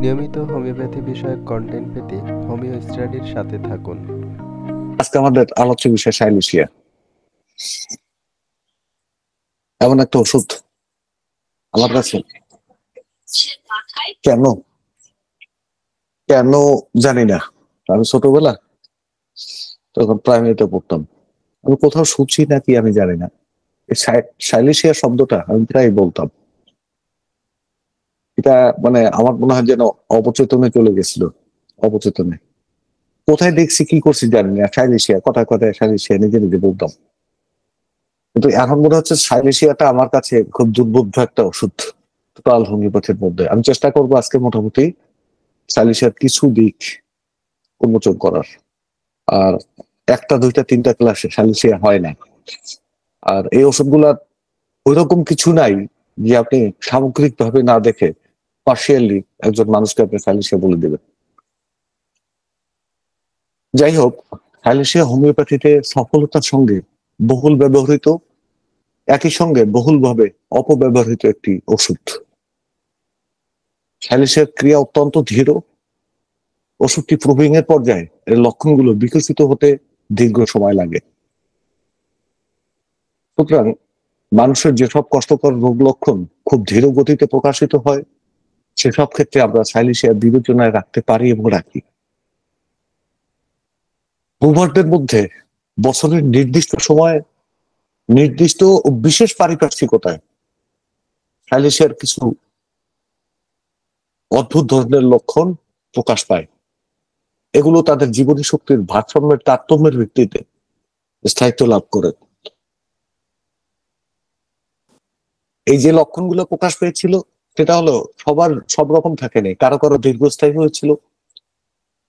নিয়মিত হোমিওপ্যাথি বিষয়ক কন্টেন্ট পেতে হোমিও স্টাডির সাথে থাকুন। আজকে আমাদের আলোচ্য বিষয় সাইলেশিয়া। এমন একটা ওষুধ আমার কাছে কেন কেন জানি না। আমি ছোটবেলা তখন প্রাইমারিতে পড়তাম, আমি কোথাও শুনছি নাকি আমি জানি না, এই সাইলেশিয়া শব্দটা আমি প্রায় বলতাম। এটা মানে আমার মনে হয় যেন অবচেতনে চলে গেছিল, অবচেতনে কোথায় দেখছি কি করছি জানি না। সাইলেশিয়া, কথায় কথায় সাইলেশিয়া নিজে নিজে বলতাম। কিন্তু এখন মনে হচ্ছে সাইলেশিয়াটা আমার কাছে খুব দুর্বোধ্য একটা ওষুধ টোটাল হোমিওপ্যাথির মধ্যে। আমি চেষ্টা করবো আজকে মোটামুটি সাইলেশিয়ার কিছু দিক উন্মোচন করার। আর একটা দুইটা তিনটা ক্লাসে সাইলেশিয়া হয় না। আর এই ওষুধগুলার ওইরকম কিছু নাই যে আপনি সামগ্রিক ভাবে না দেখে পার্শিয়ালি একজন মানুষকে আপনি সাইলেশিয়া বলে দেবেন। যাই হোক, সাইলেশিয়া হোমিওপ্যাথিতে সফলতার সঙ্গে বহুল ব্যবহৃত, একই সঙ্গে বহুলভাবে অপব্যবহৃত একটি ওষুধ। সাইলেশিয়ার ক্রিয়া অত্যন্ত ধীর। ওষুধটি প্রুভিং এর পর্যায়ে এর লক্ষণগুলো বিকশিত হতে দীর্ঘ সময় লাগে। সুতরাং মানুষের যেসব কষ্টকর রোগ লক্ষণ খুব ধীর গতিতে প্রকাশিত হয়, সেসব ক্ষেত্রে আমরা সাইলেশিয়া বিবেচনায় রাখতে পারি এবং রাখি। ভূভারদের মধ্যে বছরের নির্দিষ্ট সময়, নির্দিষ্ট ও বিশেষ পারিপার্শ্বিকতায় সাইলেশিয়ার কিছু অদ্ভুত ধরনের লক্ষণ প্রকাশ পায়। এগুলো তাদের জীবনী শক্তির ভারসাম্যের তারতম্যের ভিত্তিতে স্থায়িত্ব লাভ করে। এই যে লক্ষণগুলো প্রকাশ পেয়েছিল, সেটা হলো সবার সব রকম থাকেনি। কারো কারো দীর্ঘস্থায়ী হয়েছিল,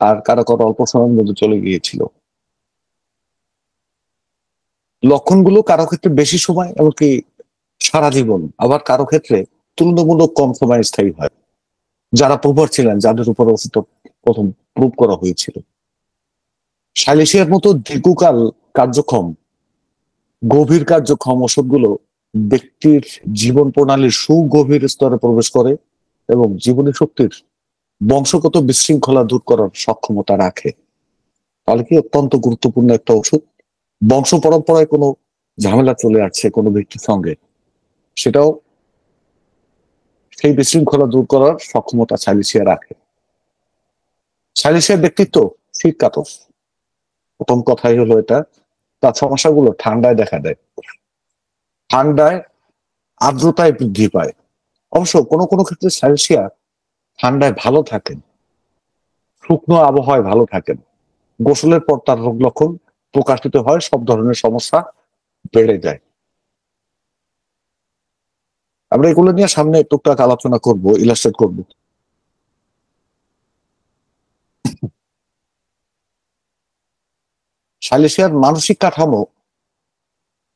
আর কারো কারো অল্প সময়ের মধ্যে চলে গিয়েছিল। লক্ষণগুলো কারো ক্ষেত্রে বেশি সময়, এমনকি সারা জীবন, আবার কারো ক্ষেত্রে তুলনামূলক কম সময় স্থায়ী হয়। যারা প্রবর ছিলেন, যাদের উপর ওষুধ প্রথম প্রুভ করা হয়েছিল, সাইলেশিয়ার মতো দীর্ঘকাল কার্যক্ষম, গভীর কার্যক্ষম ওষুধগুলো ব্যক্তির জীবন প্রণালীর সুগভীর স্তরে প্রবেশ করে এবং জীবনী শক্তির বংশগত বিশৃঙ্খলা দূর করার সক্ষমতা রাখে। তাহলে কি অত্যন্ত গুরুত্বপূর্ণ একটা ওষুধ। বংশ পরম্পরায় কোনো ঝামেলা চলে আসছে কোনো ব্যক্তির সঙ্গে, সেটাও সেই বিশৃঙ্খলা দূর করার সক্ষমতা সাইলেশিয়া রাখে। সাইলেশিয়ার ব্যক্তিত্ব শীত কাতর। প্রথম কথাই হলো এটা। তার সমস্যাগুলো ঠান্ডায় দেখা দেয়। ঠান্ডায় আর্দ্রতায় বৃদ্ধি পায়। অবশ্য কোনো কোনো ক্ষেত্রে সাইলেশিয়া ঠান্ডায় ভালো থাকেন, শুকনো আবহাওয়ায় ভালো থাকেন। গোসলের পর তার রোগ লক্ষণ প্রকাশিত হয়, সব ধরনের সমস্যা বেড়ে যায়। আমরা এগুলো নিয়ে সামনে টুকটাক আলোচনা করব, ইলাস্ট্রেট করব। সাইলেশিয়ার মানসিক কাঠামো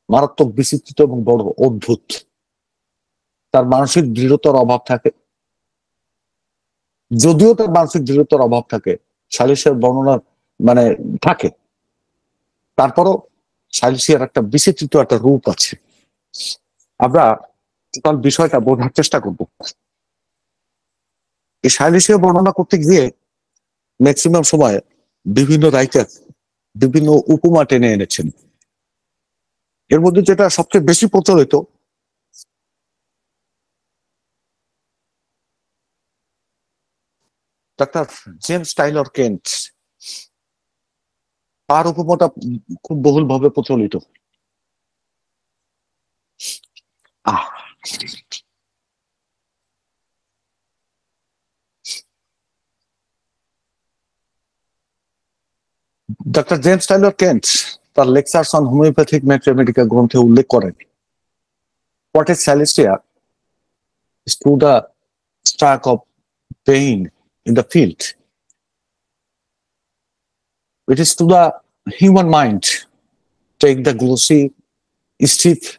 মারাত্মক বিচিত্রিত এবং বড় অদ্ভুত। তার মানসিক দৃঢ়তার অভাব থাকে। যদিও তার মানসিক দৃঢ়তার অভাব থাকে, সাইলেশিয়ার বর্ণনা মানে থাকে, তারপরও সাইলেশিয়ার একটা বিচিত্রিত একটা রূপ আছে। আমরা টোটাল বিষয়টা বোঝার চেষ্টা করব। এই সাইলেশিয়া বর্ণনা করতে গিয়ে ম্যাক্সিমাম সময় বিভিন্ন রাইটার বিভিন্ন উপমা টেনে এনেছেন। এর মধ্যে যেটা সবচেয়ে বেশি প্রচলিত, ডাক্তার জেমস টাইলর কেন্ট, তার উপমাটা খুব বহুল ভাবে প্রচলিত। আহ ডাক্তার জেমস টাইলর কেন্ট তার লেকচারস অন হোমিওপ্যাথিক ম্যাথমেটিক্যাল গ্রন্থে উল্লেখ করেন, what is Celestia is to the stark of pain in the field. It is to the human mind. Take the glossy, stiff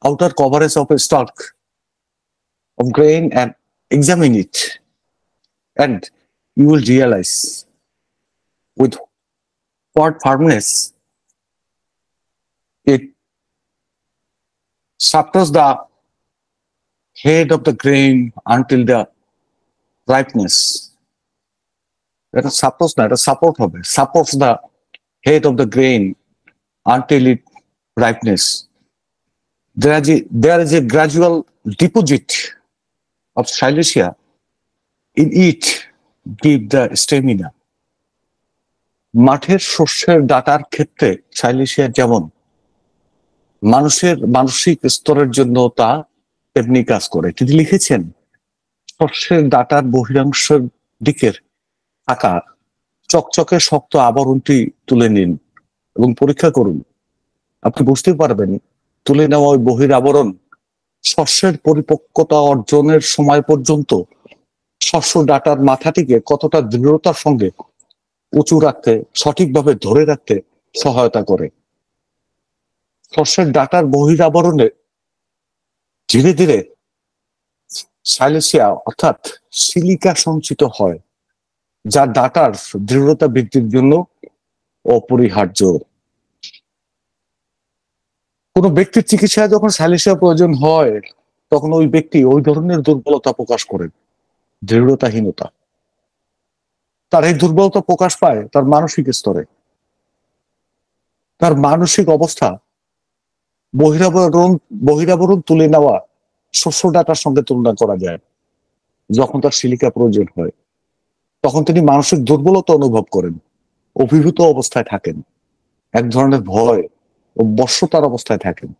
outer coverage of a stalk of grain and examine it, and you will realize with what firmness it shatters the head of the grain until the rightness, এটা suppose না, এটা support হবে, supports the head of the grain until it rightness. There is a gradual deposit of silicea in it give the stamina. মাঠের শস্যের ডাটার ক্ষেত্রে সাইলেশিয়া যেমন মানুষের মানসিক স্তরের জন্য তা তেমনি কাজ করে। তিনি লিখেছেন, শস্যের ডাটার বহিরাংশের দিকের থাকা চকচকে শক্ত আবরণটি তুলে নিন এবং পরীক্ষা করুন। আপনি বুঝতে পারবেন তুলে নেওয়া ওই বহির আবরণ শস্যের পরিপক্কতা অর্জনের সময় পর্যন্ত শস্য ডাটার মাথাটিকে কতটা দৃঢ়তার সঙ্গে উঁচু রাখতে, সঠিকভাবে ধরে রাখতে সহায়তা করে। শস্যের ডাটার বহিরাবরণে ধীরে ধীরে সাইলেশিয়া অর্থাৎ সিলিকা সঞ্চিত হয়, যা ডাটার দৃঢ়তা বৃদ্ধির জন্য অপরিহার্য। কোন ব্যক্তির চিকিৎসায় যখন সাইলেশিয়া প্রয়োজন হয়, তখন ওই ব্যক্তি ওই ধরনের দুর্বলতা প্রকাশ করেন, দৃঢ়তাহীনতা। তার এই দুর্বলতা প্রকাশ পায় তার মানসিক স্তরে। তার মানসিক অবস্থা বহিরাবরণ তুলে নেওয়া শস্য ডাটার সঙ্গে তুলনা করা যায়। যখন তার সিলিকা প্রয়োজন হয়, তখন তিনি মানসিক দুর্বলতা অনুভব করেন, অভিভূত অবস্থায় থাকেন, এক ধরনের ভয় ও বশ্যতার অবস্থায় থাকেন।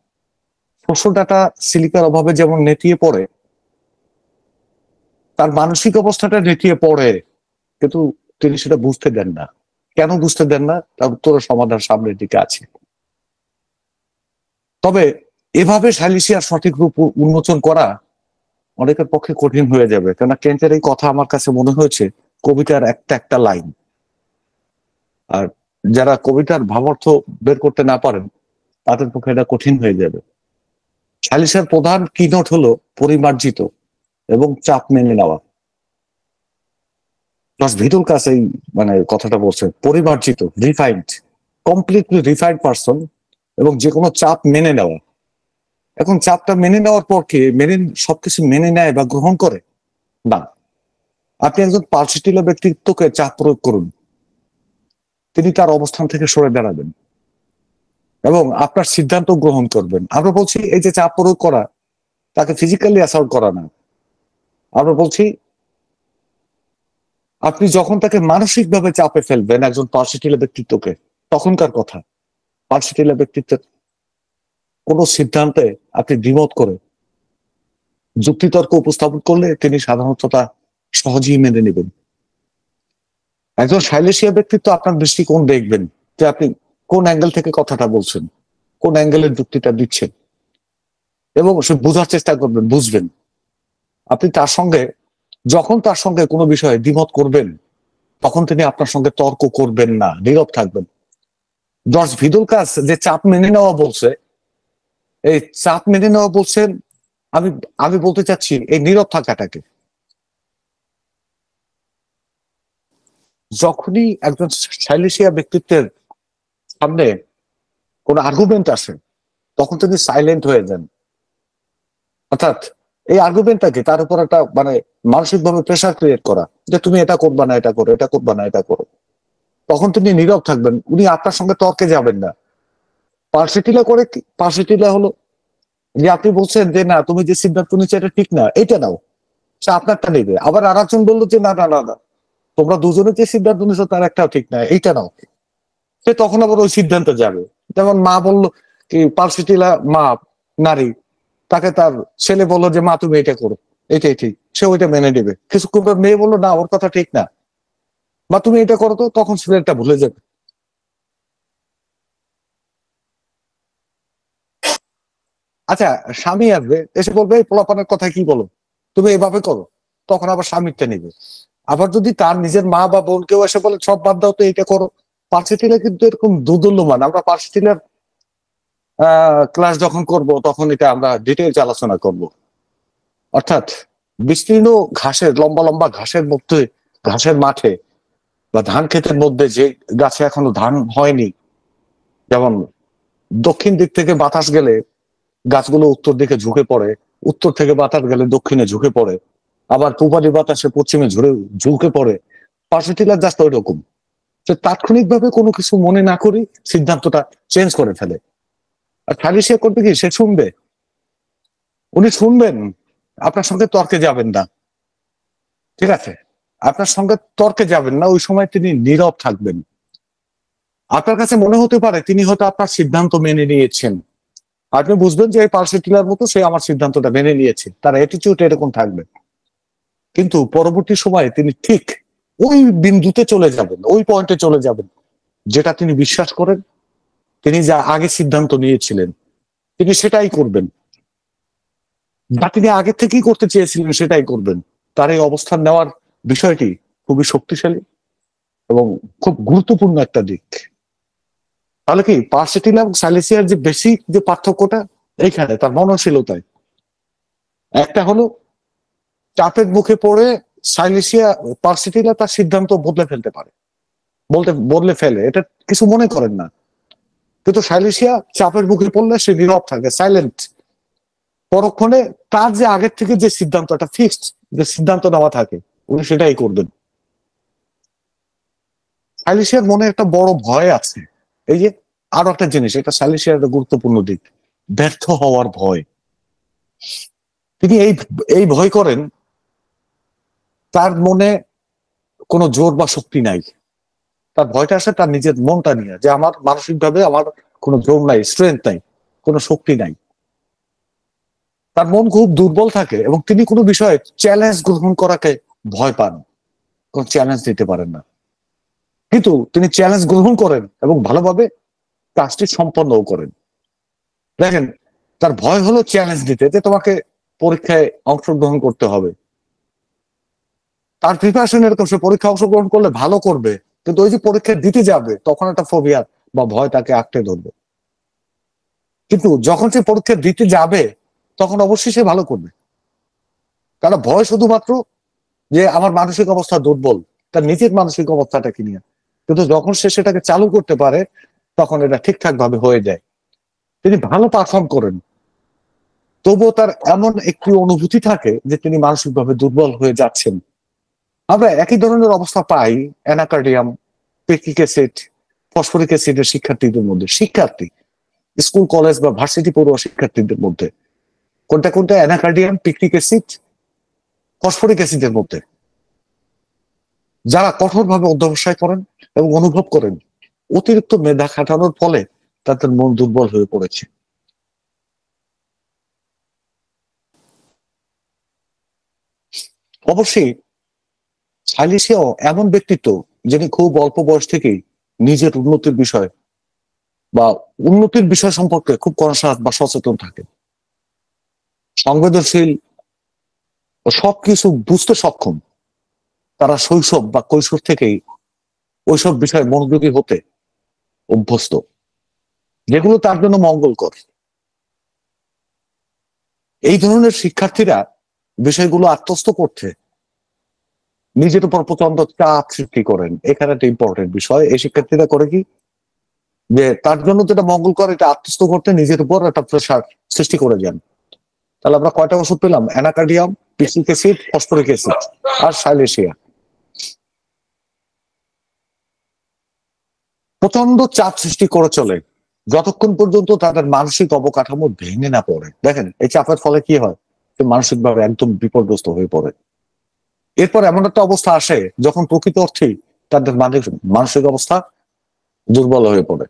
শস্য ডাটা সিলিকার অভাবে যেমন নেতিয়ে পড়ে, তার মানসিক অবস্থাটা নেতিয়ে পড়ে, কিন্তু তিনি সেটা বুঝতে দেন না। কেন বুঝতে দেন না, তার উত্তরের সমাধান সামনের দিকে আছে। তবে এভাবে সাইলেশিয়ার সঠিক রূপ উন্মোচন করা অনেকের পক্ষে কঠিন হয়ে যাবে, কেননা কেন্টের এই কথা আমার কাছে মনে হয়েছে কবিতার একটা একটা লাইন। আর যারা কবিতার ভাবার্থ বের করতে না পারেন, তাদের পক্ষে এটা কঠিন হয়ে যাবে। সাইলেশিয়ার প্রধান কিনোট হলো পরিমার্জিত এবং চাপ মেনে নেওয়া। প্লাস ভিটুল কাছে এই মানে কথাটা বলছে, পরিমার্জিত, রিফাইন্ড, কমপ্লিটলি রিফাইন্ড পারসন, এবং যে কোনো চাপ মেনে নেওয়া। এখন চাপটা মেনে নেওয়ার পর কি সবকিছু মেনে নেয় বা গ্রহণ করে? না। আপনি একজন পার্সিটিলা ব্যক্তিত্বকে চাপ প্রয়োগ করুন, তিনি তার অবস্থান থেকে সরে দাঁড়াবেন এবং আপনার সিদ্ধান্ত গ্রহণ করবেন। আমরা বলছি এই যে চাপ প্রয়োগ করা, তাকে ফিজিক্যালি অ্যাসল্ট করা না। আমরা বলছি আপনি যখন তাকে মানসিকভাবে চাপে ফেলবেন একজন পার্সিটিলা ব্যক্তিত্বকে, তখনকার কথা। পার্সিটিলা ব্যক্তিত্বের কোন সিদ্ধান্তে আপনি দ্বিমত করে যুক্তিতর্ক উপস্থাপন করলে তিনি সাধারণত তা সহজেই মেনে নেবেন। একজন সাইলেশিয়া ব্যক্তিত্ব আপনার দৃষ্টিকোণ দেখবেন, যে আপনি কোন অ্যাঙ্গেল থেকে কথাটা বলছেন, কোন অ্যাঙ্গেলের যুক্তিটা দিচ্ছেন, এবং সে বোঝার চেষ্টা করবেন, বুঝবেন। আপনি যখন তার সঙ্গে কোনো বিষয়ে দ্বিমত করবেন, তখন তিনি আপনার সঙ্গে তর্ক করবেন না, নীরব থাকবেন। জর্জ ভিদুলকাস যে চাপ মেনে নেওয়া বলছে, এই চাপ মেনে নেওয়া বলছেন, আমি বলতে চাচ্ছি এই নীরব থাকাটাকে। যখনই একজন সাইলেশিয়া ব্যক্তিত্বের সামনে কোন আর্গুমেন্ট আসে, তখন তিনি সাইলেন্ট হয়ে যান। অর্থাৎ এই আর্গুমেন্টটাকে তার উপর একটা মানে মানসিকভাবে প্রেশার ক্রিয়েট করা, যে তুমি এটা করবা না, এটা করো, এটা করবা না, এটা করো। তখন তিনি নীরব থাকবেন, উনি আপনার সঙ্গে তর্কে যাবেন না। পার্সিটিলা করে কি? পার্সিটিলা হলো যে আপনি বলছেন যে না, তুমি যে সিদ্ধান্ত নিচ্ছ এটা ঠিক না, এইটা নাও, সে আপনারটা নেবে। আবার আর একজন বললো যে না না না না, তোমরা দুজনে যে সিদ্ধান্ত নিচ্ছ তার একটাও ঠিক না, এইটা নাও। সে তখন আবার ওই সিদ্ধান্তে যাবে। যেমন মা বললো কি, পার্সিটিলা মা নারী, তাকে তার ছেলে বললো যে মা তুমি এটা করো, এটাই ঠিক, সে ওইটা মেনে নেবে। কিছুক্ষণ পর মেয়ে বললো না, ওর কথা ঠিক না, মা তুমি এটা করো, তো তখন ছেলেটা ভুলে যাবে। আচ্ছা, স্বামী আসবে, এসে বলবে এই পোলাপানের কথা কি বলো, তুমি এভাবে করো, তখন আবার স্বামীরটা নিবে। আবার যদি তার নিজের মা বা বোন কেউ এসে বলে সব বাদ দাও, তো এটা করো। পার্সিটিলা কিন্তু এরকম দোদুল্যমান। আমরা পার্সিটিলার ক্লাস যখন করব, তখন এটা আমরা ডিটেইলস আলোচনা করব। অর্থাৎ বিস্তীর্ণ ঘাসের, লম্বা লম্বা ঘাসের মধ্যে, ঘাসের মাঠে বা ধান ক্ষেতের মধ্যে যে গাছে এখনো ধান হয়নি, যেমন দক্ষিণ দিক থেকে বাতাস গেলে গাছগুলো উত্তর দিকে ঝুঁকে পড়ে, উত্তর থেকে বাতাস গেলে দক্ষিণে ঝুঁকে পড়ে। আবার পূবালি বাতাসে পশ্চিমে ঝুঁকে পড়ে, পার্শ্বটিলা জাস্ট ওই রকম। সে তাৎক্ষণিকভাবে কোনো কিছু মনে না করি সিদ্ধান্তটা চেঞ্জ করে ফেলে। আর খালি সে করবে কি, সে শুনবে, উনি শুনবেন, আপনার সঙ্গে তর্কে যাবেন না, ঠিক আছে, আপনার সঙ্গে তর্কে যাবেন না, ওই সময় তিনি নীরব থাকবেন। আপনার কাছে মনে হতে পারে তিনি হয়তো আপনার সিদ্ধান্ত মেনে নিয়েছেন, আপনি বুঝবেন যে এই পার্শ্বটিলার মতো সে আমার সিদ্ধান্তটা মেনে নিয়েছে, তার অ্যাটিটিউড এরকম থাকবে। কিন্তু পরবর্তী সময়ে তিনি ঠিক ওই বিন্দুতে চলে যাবেন, ওই পয়েন্টে চলে যাবেন যেটা তিনি বিশ্বাস করেন, তিনি যা আগে সিদ্ধান্ত নিয়েছিলেন তিনি সেটাই করবেন, বা তিনি আগে থেকেই করতে চেয়েছিলেন সেটাই করবেন। তার এই অবস্থান নেওয়ার বিষয়টি খুবই শক্তিশালী এবং খুব গুরুত্বপূর্ণ একটা দিক। তাহলে কি পার্সিটিলা এবং সাইলেসিয়ার যে বেসিক যে পার্থক্যটা এইখানে, তার মননশীলতায়। একটা হলো চাপের মুখে পড়ে সাইলেসিয়া, পার্সিটিলা তার সিদ্ধান্ত বদলে ফেলতে পারে, বদলে ফেলে, এটা কিছু মনে করেন না। কিন্তু সাইলেসিয়া চাপের মুখে পড়লে সে নীরব থাকে, সাইলেন্ট। পরক্ষণে তার যে আগের থেকে যে সিদ্ধান্তটা ফিক্সড, যে সিদ্ধান্ত নেওয়া থাকে, উনি সেটাই করবেন। সাইলেসিয়ার মনে একটা বড় ভয় আছে, এই যে আরো একটা জিনিস, এটা সাইলেসিয়ার একটা গুরুত্বপূর্ণ দিক, ব্যর্থ হওয়ার ভয়। তিনি এই এই ভয় করেন, তার মনে কোনো জোর বা শক্তি নাই, তার ভয়টা আসে তার নিজের মনটা নিয়ে, যে আমার মানসিকভাবে আমার কোনো জোর নাই, স্ট্রেংথ নাই, কোনো শক্তি নাই। তার মন খুব দুর্বল থাকে এবং তিনি কোনো বিষয়ে চ্যালেঞ্জ গ্রহণ করাকে ভয় পান, কোন চ্যালেঞ্জ দিতে পারেন না। কিন্তু তিনি চ্যালেঞ্জ গ্রহণ করেন এবং ভালোভাবে কাজটি সম্পন্নও করেন। দেখেন, তার ভয় হলো চ্যালেঞ্জ দিতে, যে তোমাকে পরীক্ষায় অংশগ্রহণ করতে হবে। তার প্রিপারেশন এরকম, সে পরীক্ষা অংশগ্রহণ করলে ভালো করবে, কিন্তু ওই যে পরীক্ষা দিতে যাবে তখন একটা ফোবিয়া বা ভয় তাকে আঁকড়ে ধরবে। কিন্তু যখন সে পরীক্ষা দিতে যাবে তখন অবশ্যই সে ভালো করবে, কারণ ভয় শুধুমাত্র যে আমার মানসিক অবস্থা দুর্বল, তার নিজের মানসিক অবস্থাটাকে নিয়ে। কিন্তু যখন সে সেটাকে চালু করতে পারে তখন এটা ঠিকঠাক ভাবে হয়ে যায়, তিনি ভালো পারফর্ম করেন। তবুও তার এমন একটি অনুভূতি থাকে যে তিনি মানসিকভাবে দুর্বল হয়ে যাচ্ছেন। আমরা একই ধরনের অবস্থা পাই অ্যানাকার্ডিয়াম, পেকটিক অ্যাসিড, ফসফরিক অ্যাসিডের শিক্ষার্থীদের মধ্যে, শিক্ষার্থী স্কুল কলেজ বা ভার্সিটি পড়ুয়া শিক্ষার্থীদের মধ্যে। কোনটা কোনটা? অ্যানাকার্ডিয়াম, পেকটিক অ্যাসিড, ফসফরিক অ্যাসিডের মধ্যে। যারা কঠোরভাবে অধ্যবসায় করেন এবং অনুভব করেন অতিরিক্ত মেধা খাটানোর ফলে তাদের মন দুর্বল হয়ে পড়েছে। অবশ্যই সাইলেসিয়াও এমন ব্যক্তিত্ব যিনি খুব অল্প বয়স থেকেই নিজের উন্নতির বিষয় বা উন্নতির বিষয় সম্পর্কে খুব কনসাস বা সচেতন থাকেন, সংবেদনশীল ও সবকিছু বুঝতে সক্ষম। তারা শৈশব বা কৈশোর থেকেই ওইসব বিষয়ে মনোযোগী হতে অভ্যস্ত, যেগুলো তার জন্য মঙ্গলকর। এই ধরনের শিক্ষার্থীরা বিষয়গুলো আত্মস্থ করতে নিজের উপর প্রচন্ড চাপ সৃষ্টি করেন। এখানে একটা ইম্পর্টেন্ট বিষয়, এই শিক্ষার্থীরা করে কি, যে তার জন্য যেটা মঙ্গলকর এটা আত্মস্থ করতে নিজের উপর একটা প্রেশার সৃষ্টি করে যান। তাহলে আমরা কয়টা ওষুধ পেলাম? Anacardium, pectic acid, phosphoric acid আর সাইলেসিয়া। প্রচন্ড চাপ সৃষ্টি করে চলে যতক্ষণ পর্যন্ত তাদের মানসিক অবকাঠামো ভেঙে না পড়ে। দেখেন, এই চাপের ফলে কি হয়, মানসিক ভাবে একদম বিপর্যস্ত হয়ে পড়ে। এরপর এমন একটা অবস্থা আসে যখন প্রকৃত অর্থেই তাদের মানসিক অবস্থা দুর্বল হয়ে পড়ে।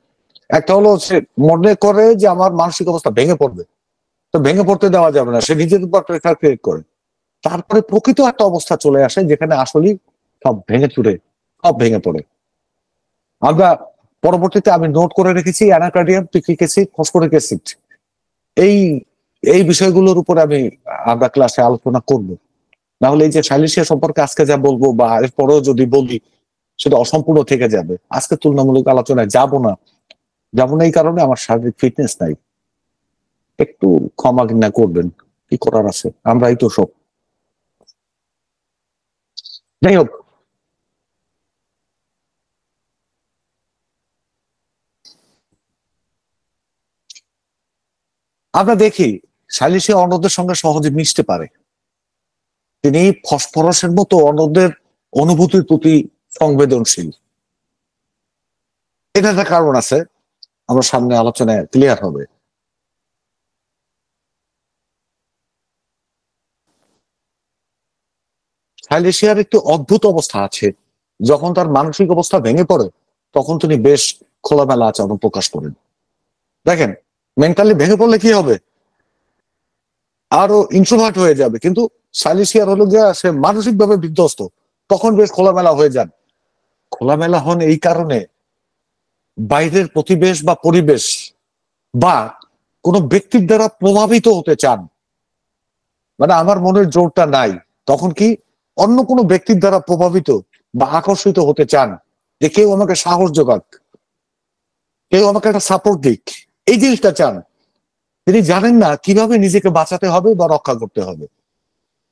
একটা হলো সে মনে করে যে আমার মানসিক অবস্থা ভেঙে পড়বে, তো ভেঙে পড়তে দেওয়া যাবে না, সে নিজের উপর প্রেশার ক্রিয়েট করে। তারপরে প্রকৃত একটা অবস্থা চলে আসে যেখানে আসলেই সব ভেঙে চুরে সব ভেঙে পড়ে। আমরা পরবর্তীতে আমি নোট করে রেখেছি anacardium, pectic acid, phosphoric acid, এই এই বিষয়গুলোর উপর আমরা ক্লাসে আলোচনা করব। না হলে এই যে সাইলেসিয়া সম্পর্কে আজকে যা বলবো বা এরপরেও যদি বলি সেটা অসম্পূর্ণ থেকে যাবে। আজকে তুলনামূলক আলোচনায় যাব না এই কারণে আমার শারীরিক ফিটনেস নাই, একটু ক্ষমা ঘৃণা করবেন, কি করার আছে, আমরাই তো সব। যাই হোক, আমরা দেখি সাইলেসিয়া অন্যদের সঙ্গে সহজে মিশতে পারে, তিনি ফসফরাসের মতো অন্যদের অনুভূতির প্রতি সংবেদনশীল। এটা একটা কারণ আছে, আমার সামনে আলোচনায় ক্লিয়ার হবে। সাইলেশিয়ার একটি অদ্ভুত অবস্থা আছে, যখন তার মানসিক অবস্থা ভেঙে পড়ে তখন তিনি বেশ খোলামেলা আচরণ প্রকাশ করেন। দেখেন, মেন্টালি ভেঙে পড়লে কি হবে, আরো ইন্ট্রোভার্ট হয়ে যাবে, কিন্তু সাইলেশিয়ার হলো গিয়া সে মানসিক ভাবে বিধ্বস্ত, তখন বেশ খোলামেলা হয়ে যান। খোলামেলা হন এই কারণে, বাইরের প্রতিবেশ বা পরিবেশ বা কোনো ব্যক্তির দ্বারা প্রভাবিত হতে চান, মানে আমার মনের জোরটা নাই, তখন কি অন্য কোনো ব্যক্তির দ্বারা প্রভাবিত বা আকর্ষিত হতে চান, যে কেউ আমাকে সাহস যোগাক, কেউ আমাকে একটা সাপোর্ট দিক, এই জিনিসটা চান। তিনি জানেন না কিভাবে নিজেকে বাঁচাতে হবে বা রক্ষা করতে হবে।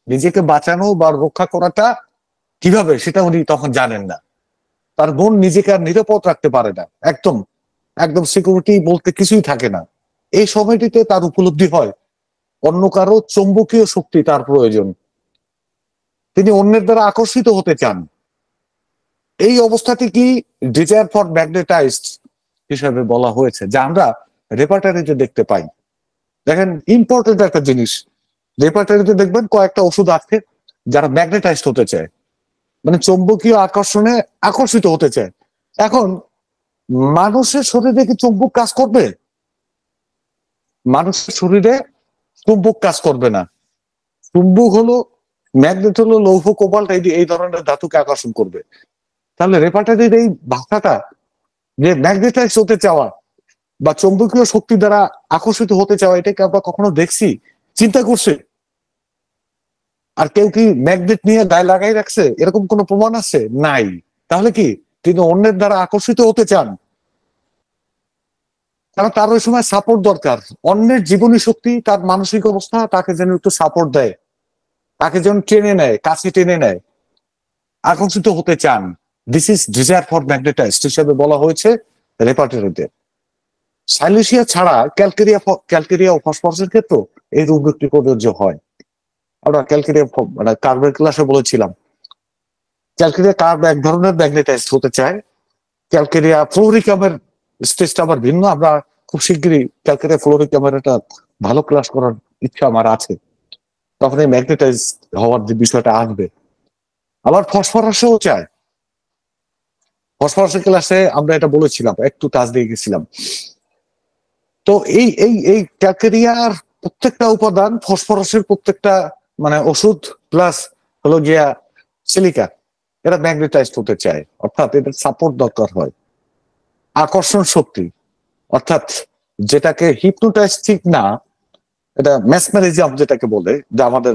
নিজেকে বাঁচানো বা রক্ষা করাটা কিভাবে সেটা উনি তখন জানেন না। তার বোন নিজেকে আর নিরাপদ রাখতে পারে না, একদম একদম সিকিউরিটি বলতে কিছুই থাকে না। এই সময়টিতে তার উপলব্ধি হয় অন্য কারো চৌম্বকীয় শক্তি তার প্রয়োজন, তিনি অন্যের দ্বারা আকর্ষিত হতে চান। এই অবস্থাটি কি ডিজায়ার ফর ম্যাগনেটাইজড হিসাবে বলা হয়েছে, যা আমরা রেপার্টারিতে দেখতে পাই। দেখেন, ইম্পর্টেন্ট একটা জিনিস, রেপার্টারিতে দেখবেন কয়েকটা ওষুধ আছে যারা ম্যাগনেটাইজড হতে চায়, মানে চৌম্বকীয় আকর্ষণে আকর্ষিত হতে চায়। এখন মানুষের শরীরে কি চুম্বক কাজ করবে? মানুষের শরীরে চুম্বক কাজ করবে না। চুম্বক হলো, ম্যাগনেট হলো লৌহ কোবাল্ট, এই ধরনের ধাতুকে আকর্ষণ করবে। তাহলে রেপার্টারির এই ভাষাটা, যে ম্যাগনেটাইজ হতে চাওয়া বা চৌম্বকীয় শক্তি দ্বারা আকর্ষিত হতে চাওয়া, এটাকে আমরা কখনো দেখছি, চিন্তা করছি? আর কেউ কি ম্যাগনেট নিয়ে গায়ে লাগাই রাখছে, এরকম কোনো প্রমাণ আছে? নাই। তাহলে কি তিনি অন্যের দ্বারা আকর্ষিত হতে চান? কারণ তার ওই সময় সাপোর্ট দরকার, অন্যের জীবনী শক্তি, তার মানসিক অবস্থা তাকে যেন একটু সাপোর্ট দেয়, তাকে যেন টেনে নেয়, কাছে টেনে নেয়, আকর্ষিত হতে চান। দিস ইজ ডিজায়ার ফর ম্যাগনেটাইজড হিসেবে বলা হয়েছে রেপার্টরিতে। সাইলেশিয়া ছাড়া ক্যালকেরিয়া ও ফসফরাসের ক্ষেত্রে এই রূপ একটি প্রযোজ্য হয়। আমরা ক্যালকেরিয়া মানে কার্বের ক্লাসে বলেছিলাম, ক্যালকেরিয়া কার্ব এক ধরনের ম্যাগনেটাইজড হতে চায়। ক্যালকেরিয়া ফ্লোরিকামের স্টেজটা আবার ভিন্ন। আমরা খুব শিগগিরই ক্যালকেরিয়া ফ্লোরিকামের একটা ভালো ক্লাস করার ইচ্ছা আমার আছে, তখন এই ম্যাগনেটাইজ হওয়ার যে বিষয়টা আসবে। আবার ফসফরাসও চায়, ফসফরাসের ক্লাসে আমরা এটা বলেছিলাম, একটু টাচ দিয়ে গেছিলাম। তো এই এই এই ক্যালকেরিয়ার প্রত্যেকটা উপাদান, ফসফরাসের প্রত্যেকটা মানে ওষুধ প্লাস হলো গিয়া সিলিকা, এরা ম্যাগনেটাইজড হতে চায়, অর্থাৎ এদের সাপোর্ট দরকার হয়। আকর্ষণ শক্তি, অর্থাৎ যেটাকে হিপনোটাইজ ঠিক না, এটা মেসমেরিজম যেটাকে বলে, যা আমাদের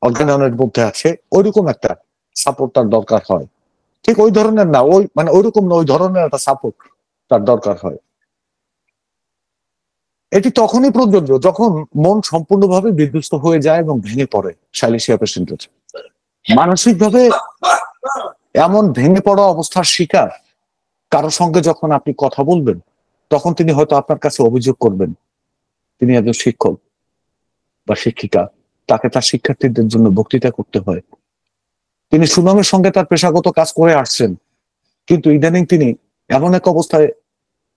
অজ্ঞানের মধ্যে আছে, ওইরকম একটা সাপোর্ট তার দরকার হয়। ঠিক ওই ধরনের না, ওই মানে ওইরকম না, ওই ধরনের একটা সাপোর্ট তার দরকার হয়। এটি তখনই প্রযোজ্য যখন মন সম্পূর্ণভাবে বিধ্বস্ত হয়ে যায় এবং ভেঙে পড়ে। সাইলেশিয়া পেশেন্টের মানসিকভাবে এমন ভেঙে পড়া অবস্থার শিকার কারো সঙ্গে যখন আপনি কথা বলবেন, তখন তিনি হয়তো আপনার কাছে অভিযোগ করবেন তিনি একজন শিক্ষক বা শিক্ষিকা, তাকে তার শিক্ষার্থীদের জন্য বক্তৃতা করতে হয়। তিনি সুনামের সঙ্গে তার পেশাগত কাজ করে আসছেন, কিন্তু ইদানিং তিনি এমন এক অবস্থায়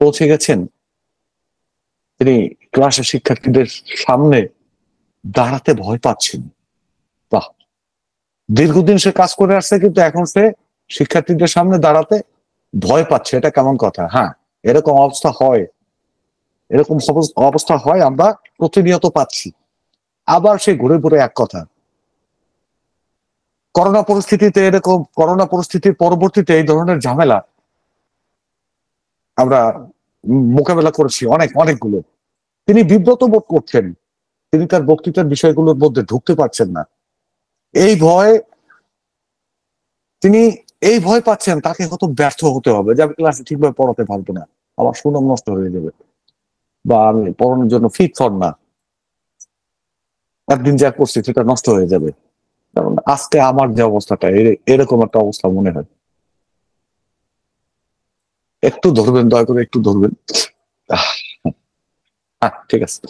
পৌঁছে গেছেন, তিনি ক্লাসের শিক্ষার্থীদের সামনে দাঁড়াতে ভয় পাচ্ছেন। বাহ, দীর্ঘদিন সে কাজ করে আসছে, কিন্তু এখন সে শিক্ষার্থীদের সামনে দাঁড়াতে ভয় পাচ্ছে। এটা কেমন কথা? হ্যাঁ, এরকম অবস্থা হয়, এরকম অবস্থা হয়, আমরা প্রতিনিয়ত পাচ্ছি। আবার সে ঘুরে ঘুরে এক কথা। করোনা পরিস্থিতিতে এরকম, করোনা পরিস্থিতির পরবর্তীতে এই ধরনের ঝামেলা আমরা মোকাবেলা করেছি অনেকগুলো। তিনি বিব্রত বোধ করছেন, তিনি তার বক্তৃতার বিষয়গুলোর মধ্যে ঢুকতে পারছেন না। এই ভয়, তিনি এই ভয় পাচ্ছেন তাকে কত ব্যর্থ হতে হবে, যে আমি ক্লাসে ঠিকভাবে পড়াতে পারবো না, আমার সুনাম নষ্ট হয়ে যাবে, বা আমি পড়ানোর জন্য ফিট ফর না, একদিন যা করছি সেটা নষ্ট হয়ে যাবে। কারণ আজকে আমার যে অবস্থাটা, এরকম একটা অবস্থা মনে হয়। একটু ধরবেন, দয়া করে একটু ধরবেন। হ্যাঁ, ঠিক আছে।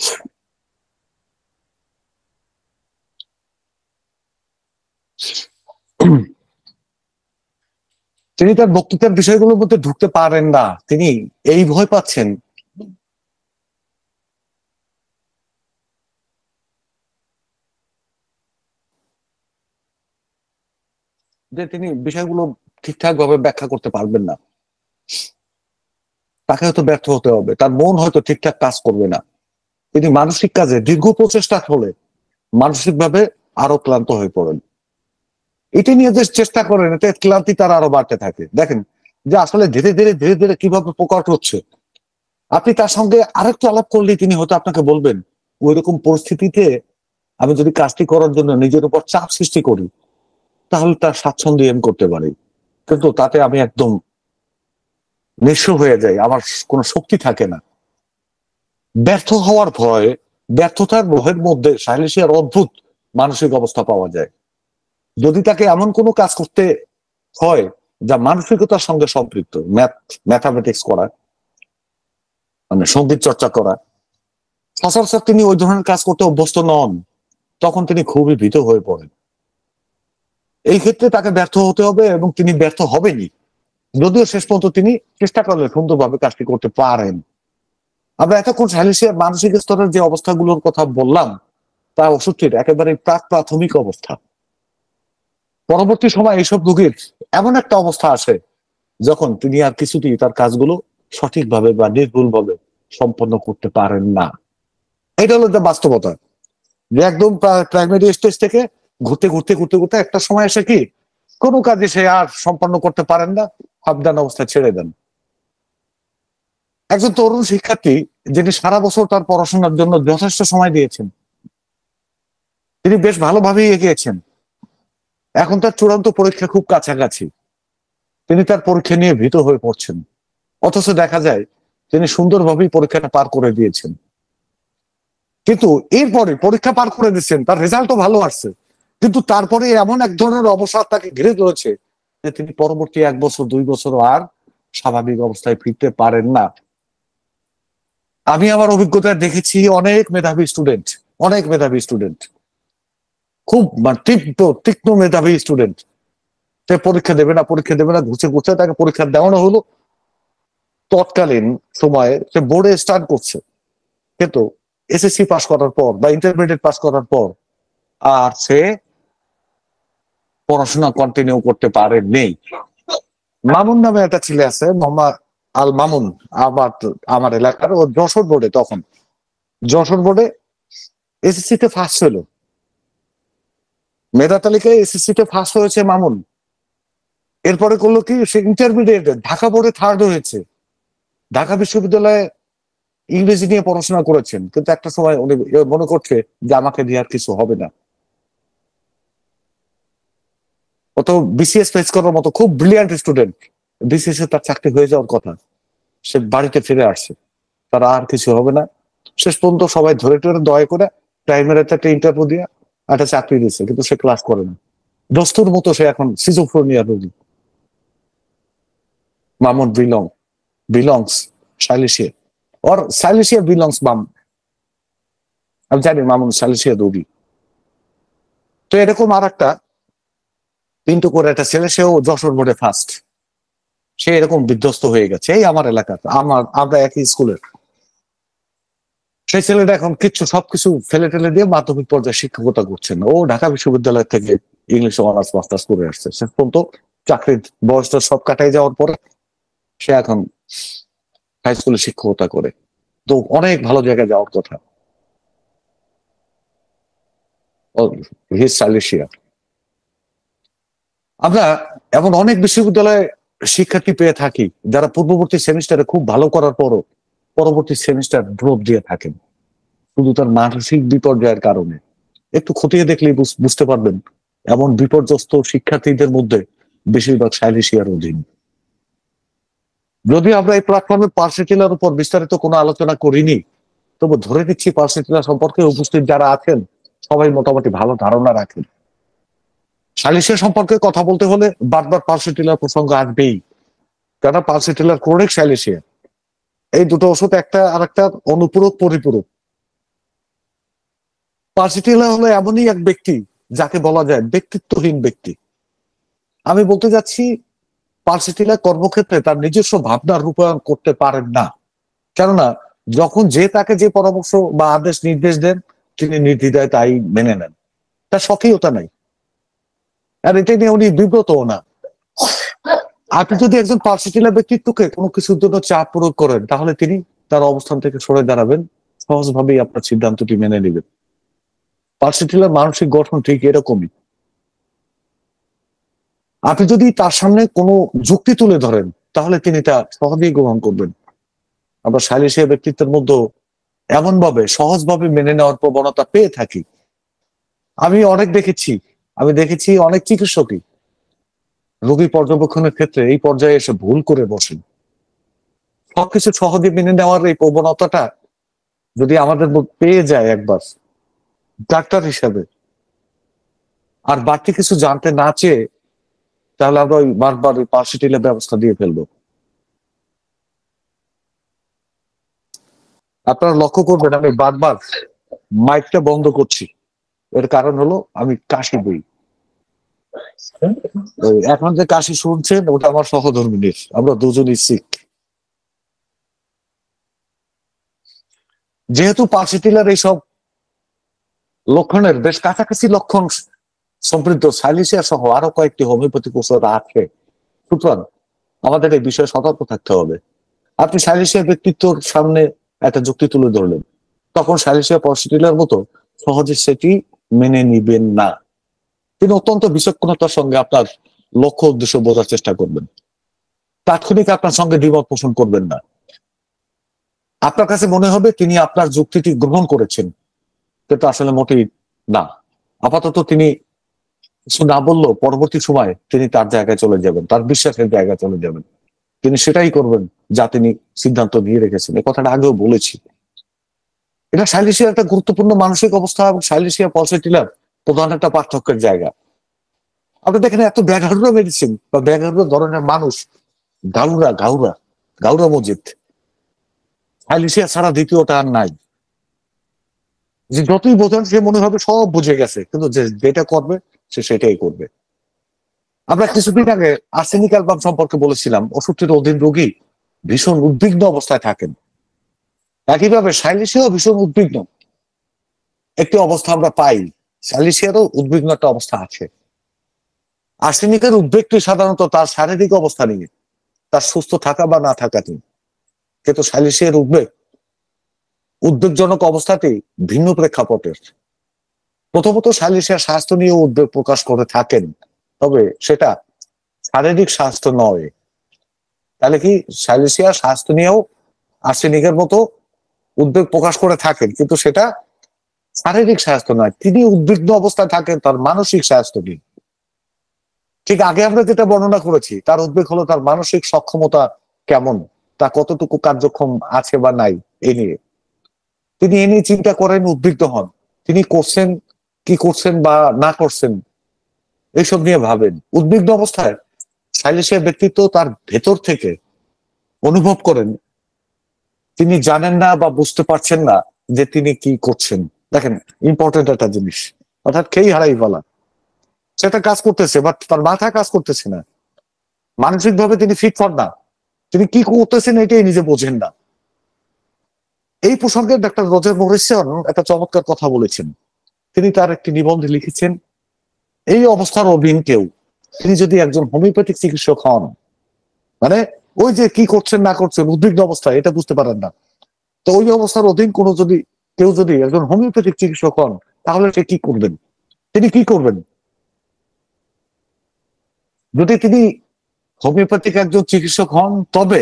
তিনি তার বক্তৃতার বিষয়গুলোর মধ্যে ঢুকতে পারেন না, তিনি এই ভয় পাচ্ছেন যে তিনি বিষয়গুলো ঠিকঠাক ভাবে ব্যাখ্যা করতে পারবেন না, তাকে হয়তো ব্যর্থ হতে হবে, তার মন হয়তো ঠিকঠাক কাজ করবে না। তিনি মানসিক কাজে দীর্ঘ প্রচেষ্টা হলে মানসিকভাবে আরো ক্লান্ত হয়ে পড়েন। এটি নিয়ে যে চেষ্টা করেন, এতে ক্লান্তি তার আরো বাড়তে থাকে। দেখেন যে আসলে ধীরে ধীরে ধীরে ধীরে কিভাবে প্রকট হচ্ছে। আপনি তার সঙ্গে আরেকটু আলাপ করলে তিনি হয়তো আপনাকে বলবেন, ওই রকম পরিস্থিতিতে আমি যদি কাজটি করার জন্য নিজের উপর চাপ সৃষ্টি করি, তাহলে তার স্বাচ্ছন্দ্য আমি করতে পারি, কিন্তু তাতে আমি একদম নিঃস্ব হয়ে যাই, আমার কোনো শক্তি থাকে না। ব্যর্থ হওয়ার ভয়, ব্যর্থতার ভয়ের মধ্যে সাইলেশিয়ার অদ্ভুত মানসিক অবস্থা পাওয়া যায়। যদি তাকে এমন কোনো কাজ করতে হয় যা মানসিকতার সঙ্গে সম্পৃক্ত, ম্যাথামেটিক্স করা, মানে সঙ্গীত চর্চা করা, সচরাচর তিনি ওই ধরনের কাজ করতে অভ্যস্ত নন, তখন তিনি খুবই ভীত হয়ে পড়েন। এই ক্ষেত্রে তাকে ব্যর্থ হতে হবে এবং তিনি ব্যর্থ হবেনই, যদিও শেষ পর্যন্ত তিনি চেষ্টা করলে সুন্দরভাবে কাজটি করতে পারেন। আমরা এতক্ষণ সাইলেশিয়ার মানসিক স্তরের যে অবস্থাগুলোর কথা বললাম, তা ওষুধটির একেবারে প্রাথমিক অবস্থা। পরবর্তী সময় এইসব রোগীর এমন একটা অবস্থা আসে যখন তিনি আর কিছুতেই তার কাজগুলো সঠিকভাবে বা নির্ভুলভাবে সম্পন্ন করতে পারেন না। এটা হলো যে বাস্তবতা, যে একদম প্রাইমারি স্টেজ থেকে ঘুরতে ঘুরতে ঘুরতে ঘুরতে একটা সময় এসে কি কোনো কাজে সে আর সম্পন্ন করতে পারেন না, সাবধান অবস্থায় ছেড়ে দেন। একজন তরুণ শিক্ষার্থী যিনি সারা বছর তার পড়াশোনার জন্য যথেষ্ট সময় দিয়েছেন, তিনি বেশ ভালোভাবেই এগিয়েছেন, এখন তার চূড়ান্ত পরীক্ষা খুব কাছাকাছি, তিনি তার পরীক্ষা নিয়ে ভীত হয়ে পড়ছেন। অথচ দেখা যায় তিনি সুন্দরভাবেই পরীক্ষাটা পার করে দিয়েছেন। কিন্তু এরপরে পরীক্ষা পার করে দিচ্ছেন, তার রেজাল্টও ভালো আসছে, কিন্তু তারপরে এমন এক ধরনের অবসাদ তাকে ঘিরে ধরেছে যে তিনি পরবর্তী 1 বছর 2 বছর আর স্বাভাবিক অবস্থায় ফিরতে পারেন না। আমি আমার অভিজ্ঞতায় দেখেছি অনেক মেধাবী স্টুডেন্ট, খুব তীক্ষ্ণ মেধাবী স্টুডেন্ট, সে পরীক্ষা দেবে না ঘুষে ঘুষে তাকে পরীক্ষা দেওয়ানো হলো। তৎকালীন সময়ে সে বোর্ডে স্টার্ট করছে, কিন্তু এসএসসি পাস করার পর বা ইন্টারমিডিয়েট পাস করার পর আর সে পড়াশোনা কন্টিনিউ করতে পারেনি। মামুন নামে একটা ছেলে আছে, মোহাম্মদ আল মামুন, আমার এলাকার, ও যশোর বোর্ডে এসএসসি তে ফার্স্ট হলো, মেধা তালিকায় এসএসসি তে ফার্স্ট হয়েছে মামুন। এরপরে করলো কি, সে ইন্টারমিডিয়েটে ঢাকা বোর্ডে থার্ড হয়েছে। ঢাকা বিশ্ববিদ্যালয়ে ইংরেজি নিয়ে পড়াশোনা করেছেন, কিন্তু একটা সময় উনি মনে করছে যে আমাকে দিয়ে আর কিছু হবে না। অত বিসিএস ফেস করার মতো খুব ব্রিলিয়ান্ট স্টুডেন্ট, বিসিএস এ তার চাকরি হয়ে যাওয়ার কথা, সে বাড়িতে ফিরে আসছে, তার আর কিছু হবে না। শেষ পর্যন্ত সবাই ধরে টরে দয়া করে প্রাইমারিতে একটা ইন্টারভিউ দিয়ে একটা চাকরি দিচ্ছে, কিন্তু সে ক্লাস করে না। দস্তুর মতো সে এখন সিজোফ্রেনিয়া রোগী। Mamun belongs সাইলেশিয়া, or Silesia belongs মাম, আমি জানি মামুন সাইলেশিয়া রোগী। তো এরকম আর একটা পিন্টু করে একটা ছেলে, সেও যশোর বোর্ডে ফার্স্ট, সে এরকম বিধ্বস্ত হয়ে গেছে। এই আমার এলাকার, আমরা একই স্কুলের। সেই ছেলেটা এখন সবকিছু ফেলে টেলে দিয়ে মাধ্যমিক পর্যায়ে শিক্ষকতা করছেন। ও ঢাকা বিশ্ববিদ্যালয় থেকে ইংলিশ অনার্স মাস্টার্স করে আসছে। সে পর্যন্ত চাকরির বয়সটা সব কাটাই যাওয়ার পরে সে এখন হাই স্কুলে শিক্ষকতা করে, তো অনেক ভালো জায়গায় যাওয়ার কথা। সাইলেশিয়া, আমরা এমন অনেক বিশ্ববিদ্যালয়ে শিক্ষার্থী পেয়ে থাকি যারা পূর্ববর্তী সেমিস্টারে খুব ভালো করার পরও পরবর্তী সেমিস্টার ড্রপ দিয়ে থাকেন, শুধু তার মানসিক বিপর্যয়ের কারণে। একটু খতিয়ে দেখলেই বুঝতে পারবেন এমন বিপর্যস্ত শিক্ষার্থীদের মধ্যে বেশিরভাগ সাইলেশিয়ার অধীন। যদি আমরা এই প্ল্যাটফর্মে পার্সিটিলার উপর বিস্তারিত কোনো আলোচনা করিনি, তবু ধরে নিচ্ছি পার্সিটিলা সম্পর্কে উপস্থিত যারা আছেন সবাই মোটামুটি ভালো ধারণা রাখেন। সালিসিয়া সম্পর্কে কথা বলতে হলে বারবার পার্সিটিলার প্রসঙ্গ আসবেই, কেন পার্সিটিলার ক্রনিক সাইলেশিয়া, এই দুটো ওষুধ একটা আর একটা অনুপূরক পরিপূরক। পার্সিটিলা হলো এমনই এক ব্যক্তি যাকে বলা যায় ব্যক্তিত্বহীন ব্যক্তি। আমি বলতে যাচ্ছি পার্সিটিলা কর্মক্ষেত্রে তার নিজস্ব ভাবনার রূপায়ণ করতে পারেন না। কেননা যখন যে তাকে যে পরামর্শ বা আদেশ নির্দেশ দেন, তিনি নির্দ্বিধায় তাই মেনে নেন। তার স্বকীয়তা নাই, আর এটা নিয়ে উনি বিব্রতও না। আপনি যদি একজন পার্সিটিলা ব্যক্তিত্বকে কোনো কিছুর জন্য চাপ প্রয়োগ করেন, তাহলে তিনি তার অবস্থান থেকে সরে দাঁড়াবেন, সহজভাবেই আপনার সিদ্ধান্তটি মেনে নেবেন। পার্সিটিলার মানসিক গঠন ঠিক এরকমই। আপনি যদি তার সামনে কোনো যুক্তি তুলে ধরেন, তাহলে তিনি তা সহজেই গ্রহণ করবেন। আমরা সালিসিয়া ব্যক্তিত্বের মধ্যে এমন ভাবে সহজভাবে মেনে নেওয়ার প্রবণতা পেয়ে থাকি। আমি দেখেছি অনেক চিকিৎসকই রোগী পর্যবেক্ষণের ক্ষেত্রে এই পর্যায়ে এসে ভুল করে বসেন। সবকিছু সহজে মেনে নেওয়ার এই প্রবণতাটা যদি আমাদের মধ্যে পেয়ে যায় একবার ডাক্তার হিসাবে, আর বাড়তি কিছু জানতে না চেয়ে, তাহলে আমরা ওই বারবার ওই পার্সিটিলের ব্যবস্থা দিয়ে ফেলবো। আপনারা লক্ষ্য করবেন আমি বারবার মাইকটা বন্ধ করছি, এর কারণ হলো আমি কাশি বই। এখন যে কাশি শুনছেন ওটা আমার সহধর্মিনীর, আমরা দুজনই শিখ। যেহেতু পার্সিটিলার এইসব লক্ষণের বেশ কাছাকাছি লক্ষণ সমৃদ্ধ সাইলিসিয়া সহ আরো কয়েকটি হোমিওপ্যাথিক ওষুধ আছে, সুতরাং আমাদের এই বিষয়ে সতর্ক থাকতে হবে। আপনি সাইলিসিয়া ব্যক্তিত্বর সামনে একটা যুক্তি তুলে ধরলেন, তখন সাইলিসিয়া পার্সিটিলার মতো সহজে সেটি মেনে নিবেন না। তিনি অত্যন্ত বিচক্ষণতার সঙ্গে আপনার লক্ষ্য উদ্দেশ্য বোঝার চেষ্টা করবেন, তাৎক্ষণিক আপনার সঙ্গে দ্বিমত পোষণ করবেন না। আপনার কাছে মনে হবে তিনি আপনার যুক্তিটি গ্রহণ করেছেন, কিন্তু আসলে মোটেই না। আপাতত তিনি কিছু না বললেও পরবর্তী সময় তিনি তার জায়গায় চলে যাবেন, তার বিশ্বাসের জায়গায় চলে যাবেন। তিনি সেটাই করবেন যা তিনি সিদ্ধান্ত নিয়ে রেখেছেন। এই কথাটা আগেও বলেছি। এটা সাইলেশিয়ার একটা গুরুত্বপূর্ণ মানসিক অবস্থা এবং সাইলেশিয়া পলসেটিলার প্রধান একটা পার্থক্যের জায়গা। আপনি দেখেন এত ব্যাঘাড়ুরা মেডিসিন বা ব্যাঘাড়ুরা ধরনের মানুষ, গাউরা গাউরা গাউরা মজিদ, সাইলেশিয়া ছাড়া দ্বিতীয়টা আর নাই। যে যতই বোঝান সে মনে হবে সব বুঝে গেছে, কিন্তু যেটা করবে সে সেটাই করবে। আমরা কিছুদিন আগে আর্সেনিক অ্যালবাম সম্পর্কে বলেছিলাম, ওষুধটির অধীন রোগী ভীষণ উদ্বিগ্ন অবস্থায় থাকেন। একইভাবে সাইলেশিয়াও ভীষণ উদ্বিগ্ন একটি অবস্থা আমরা পাই। সাইলেশিয়ারও উদ্বিগ্ন একটা অবস্থা আছে। আর্সেনিকের উদ্বেগটি সাধারণত তার শারীরিক অবস্থা নিয়ে, তার সুস্থ থাকা বা না থাকা নিয়ে, কিন্তু সাইলেশিয়ার উদ্বেগজনক অবস্থাটি ভিন্ন প্রেক্ষাপটের। প্রথমত সাইলেশিয়া স্বাস্থ্য নিয়ে উদ্বেগ প্রকাশ করে থাকেন, তবে সেটা শারীরিক স্বাস্থ্য নয়। তাহলে কি সাইলেশিয়া স্বাস্থ্য নিয়েও আর্সেনিকের মতো উদ্বেগ প্রকাশ করে থাকেন, কিন্তু সেটা শারীরিক স্বাস্থ্য নয়। তিনি উদ্বিগ্ন অবস্থায় থাকেন তার মানসিক স্বাস্থ্য নিয়ে। ঠিক আগে আমরা যেটা বর্ণনা করেছি, তার উদ্বেগ হলো তার মানসিক সক্ষমতা কেমন, তা কতটুকু কার্যক্ষম আছে বা নাই এ নিয়ে। তিনি এ নিয়ে চিন্তা করেন, উদ্বিগ্ন হন। তিনি করছেন কি করছেন বা না করছেন এইসব নিয়ে ভাবেন। উদ্বিগ্ন অবস্থায় সাইলেশিয়া ব্যক্তিত্ব তার ভেতর থেকে অনুভব করেন তিনি জানেন না বা বুঝতে পারছেন না যে তিনি কি করছেন। দেখেন ইম্পর্টেন্ট একটা জিনিস, অর্থাৎ খেই হারাই বলা, সেটা কাজ করতেছে বাট তার মাথা কাজ করতেছে না। মানসিক ভাবে তিনি ফিট ফর না, তিনি কি করতেছেন এটাই নিজে বোঝেন না। এই প্রসঙ্গে ডাক্তার রজার মরিসন একটা চমৎকার কথা বলেছেন। তিনি তার একটি নিবন্ধে লিখেছেন, এই অবস্থার অধীন কেউ, তিনি যদি একজন হোমিওপ্যাথিক চিকিৎসক হন, মানে ওই যে কি করছেন না করছেন উদ্বিগ্ন অবস্থা এটা বুঝতে পারেন না, তো ওই অবস্থার অধীন কেউ যদি একজন হোমিওপ্যাথিক চিকিৎসক হন, তাহলে সে কি করবেন? তিনি কি করবেন? যদি তিনি হোমিওপ্যাথিক একজন চিকিৎসক হন, তবে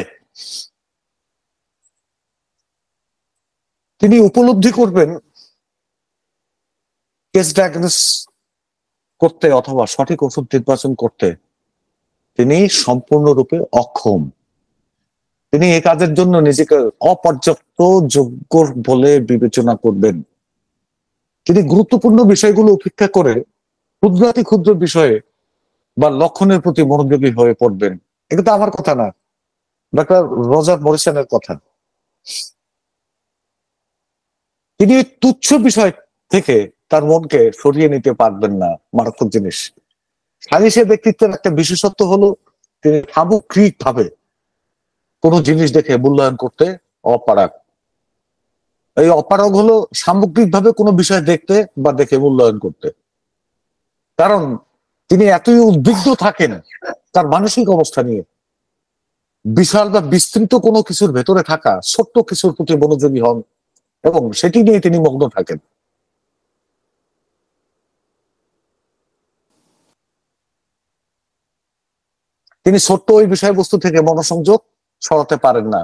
তিনি উপলব্ধি করবেন কেস ডায়াগনোস করতে অথবা সঠিক ওষুধ নির্বাচন করতে তিনি সম্পূর্ণরূপে অক্ষম। তিনি এই কাজের জন্য নিজেকে অপর্যাপ্ত যোগ্য বলে বিবেচনা করবেন। তিনি গুরুত্বপূর্ণ বিষয়গুলো উপেক্ষা করে ক্ষুদ্রাতি ক্ষুদ্র বিষয়ে বা লক্ষণের প্রতি মনোযোগী হয়ে পড়বেন। এটা তো আমার কথা না, ডাক্তার রজার মরিসনের কথা। তিনি তুচ্ছ বিষয় থেকে তার মনকে সরিয়ে নিতে পারবেন না। মারাত্মক জিনিস। সালিসের ব্যক্তিত্বের একটা বিশেষত্ব হলো তিনি সামগ্রিক ভাবে কোনো জিনিস দেখে মূল্যায়ন করতে অপারগ। এই অপারগ হলো সামগ্রিক ভাবে কোনো বিষয় দেখতে বা দেখে মূল্যায়ন করতে। কারণ তিনি এতই উদ্বিগ্ন থাকেন তার মানসিক অবস্থা নিয়ে, বিশাল বা বিস্তৃত কোনো কিছুর ভেতরে থাকা ছোট্ট কিছুর প্রতি মনোযোগী হন এবং সেটি নিয়ে তিনি মগ্ন থাকেন। তিনি ছোট্ট ওই বিষয়বস্তু থেকে মনোসংযোগ সরাতে পারেন না।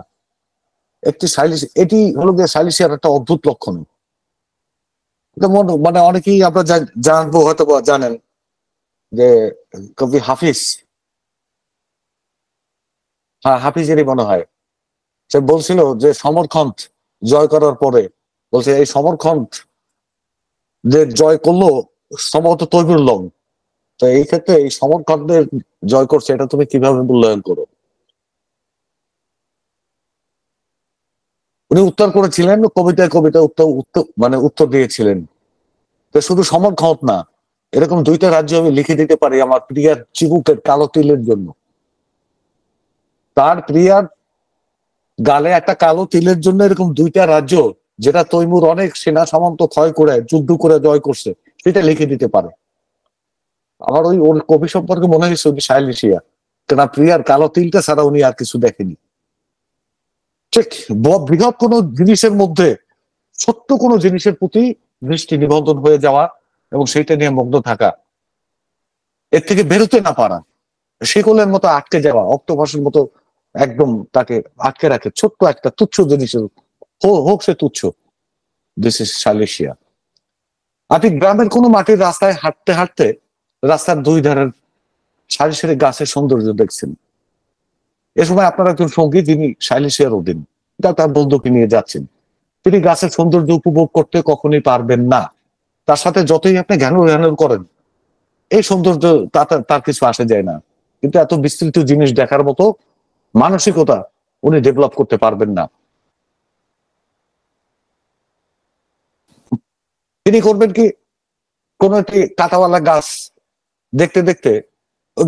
এটি হলো গিয়ে সালিসিয়ার একটা অদ্ভুত লক্ষণ। মানে অনেকেই আমরা জানবো, হয়তো জানেন যে কবি হাফিজ, হ্যাঁ হাফিজেরই মনে হয়, সে বলছিল যে সমরখন্দ জয় করার পরে বলছে এই সমরখন্দ যে জয় করলো সম্ভবত তৈবুর লং। তো এই ক্ষেত্রে এই সমরখন্দের জয় করছে, এটা তুমি কিভাবে মূল্যায়ন করো? উনি উত্তর করেছিলেন কবিতায় কবিতায় উত্তর উত্তর মানে উত্তর দিয়েছিলেন। তো শুধু সমরখন্দ না, এরকম দুইটা রাজ্য আমি লিখে দিতে পারি আমার প্রিয়ার চিবুকের কালো তিলের জন্য। তার প্রিয়ার গালে একটা কালো তিলের জন্য এরকম দুইটা রাজ্য, যেটা তৈমুর অনেক সেনা সামন্ত ক্ষয় করে যুদ্ধ করে জয় করছে, সেটা লিখে দিতে পারে। আমার ওর কবি সম্পর্কে মনে হয়েছে উনি সাইলেশিয়া, কেন প্রিয়ার কালো তিলটা ছাড়া উনি আর কিছু দেখেনি। ঠিক বৃহৎ কোনো জিনিসের মধ্যে ছোট্ট কোনো জিনিসের প্রতি দৃষ্টি নিবন্ধন হয়ে যাওয়া এবং সেইটা নিয়ে মগ্ন থাকা, এর থেকে বেরোতে না পারা, শিকলের মতো আটকে যাওয়া, অক্টোপাসের মতো একদম তাকে আটকে রাখে ছোট্ট একটা তুচ্ছ জিনিসের, হোক সে তুচ্ছ। This is silicea. আপনি গ্রামের কোনো মাটির রাস্তায় হাঁটতে হাঁটতে রাস্তার দুই ধারের সারি সারি গাছের সৌন্দর্য দেখছেন। এ সময় আপনার একজন সঙ্গী, যিনি সাইলেশিয়ার অধীন, তার বন্ধুকে নিয়ে যাচ্ছেন, তিনি গাছের সৌন্দর্য উপভোগ করতে কখনোই পারবেন না। তার সাথে যতই আপনি জ্ঞান করেন, এই সৌন্দর্য তার কিছু আসে যায় না। কিন্তু এত বিস্তৃত জিনিস দেখার মতো মানসিকতা উনি ডেভেলপ করতে পারবেন না। তিনি করবেন কি, কোন একটি কাঁটাওয়ালা গাছ দেখতে দেখতে ওই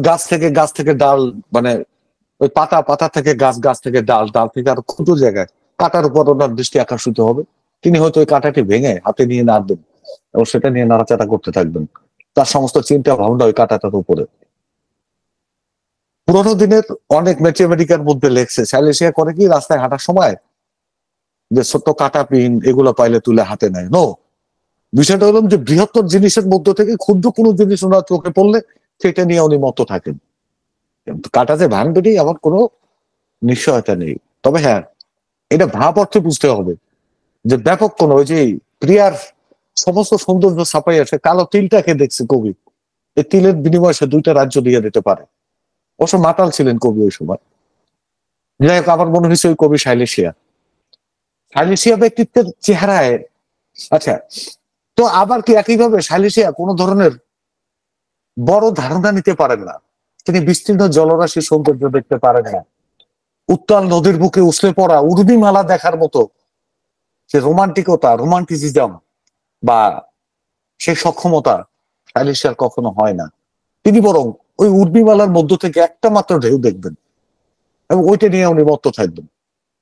গাছ থেকে ডাল, মানে ওই পাতা থেকে গাছ, গাছ থেকে ডাল, ডাল থেকে আরো ক্ষুদ্র জায়গায় কাঁটার উপর ওনার দৃষ্টি আকর্ষিত হবে। তিনি হয়তো ওই কাঁটাটি ভেঙে হাতে নিয়ে নাড়বেন এবং সেটা নিয়ে নাড়াচাড়া করতে থাকবেন। তার সমস্ত চিন্তা ভাবনা ওই কাঁটাটার উপরে। পুরোনো দিনের অনেক ম্যাথমেটিকার মধ্যে লেখছে সাইলেশিয়া করে কি, রাস্তায় হাঁটার সময় যে ছোট্ট কাঁটা পিন এগুলো পাইলে তুলে হাতে নেয়। নো, বিষয়টা হলো যে বৃহত্তর জিনিসের মধ্য থেকে ক্ষুদ্র কোনো জিনিস ওনার চোখে পড়লে সেটা নিয়ে উনি মত থাকেন। কাঁটা যে ভাঙবেনি এমন কোনো নিশ্চয়তা নেই। তবে হ্যাঁ, এটা ভাব অর্থে বুঝতে হবে যে ব্যাপক কোন, ওই যে প্রিয়ার সমস্ত সৌন্দর্য ছাপাই আছে কালো তিলটাকে দেখছে কবি, এই তিলের বিনিময়ে সে দুইটা রাজ্য দিয়ে দিতে পারে। অবশ্য মাতাল ছিলেন কবি ওই সময়। যাই হোক, আমার মনে হয়েছে ওই কবি সাইলেশিয়া। সাইলেশিয়া ব্যক্তিত্বের চেহারায়, আচ্ছা, তো আবার কি একইভাবে সাইলেশিয়া কোন ধরনের বড় ধারণা নিতে পারেন না। তিনি বিস্তীর্ণ জলরাশির সৌন্দর্য দেখতে পারেন না। উত্তাল নদীর বুকে উছলে পড়া উর্মিমালা দেখার মতো সে রোমান্টিসিজম বা সেই সক্ষমতা সাইলেশিয়ার কখনো হয় না। তিনি বরং ওই উর্মিমালার মধ্য থেকে একটা মাত্র ঢেউ দেখবেন এবং ওইটা নিয়ে উনি মত্ত থাকবেন।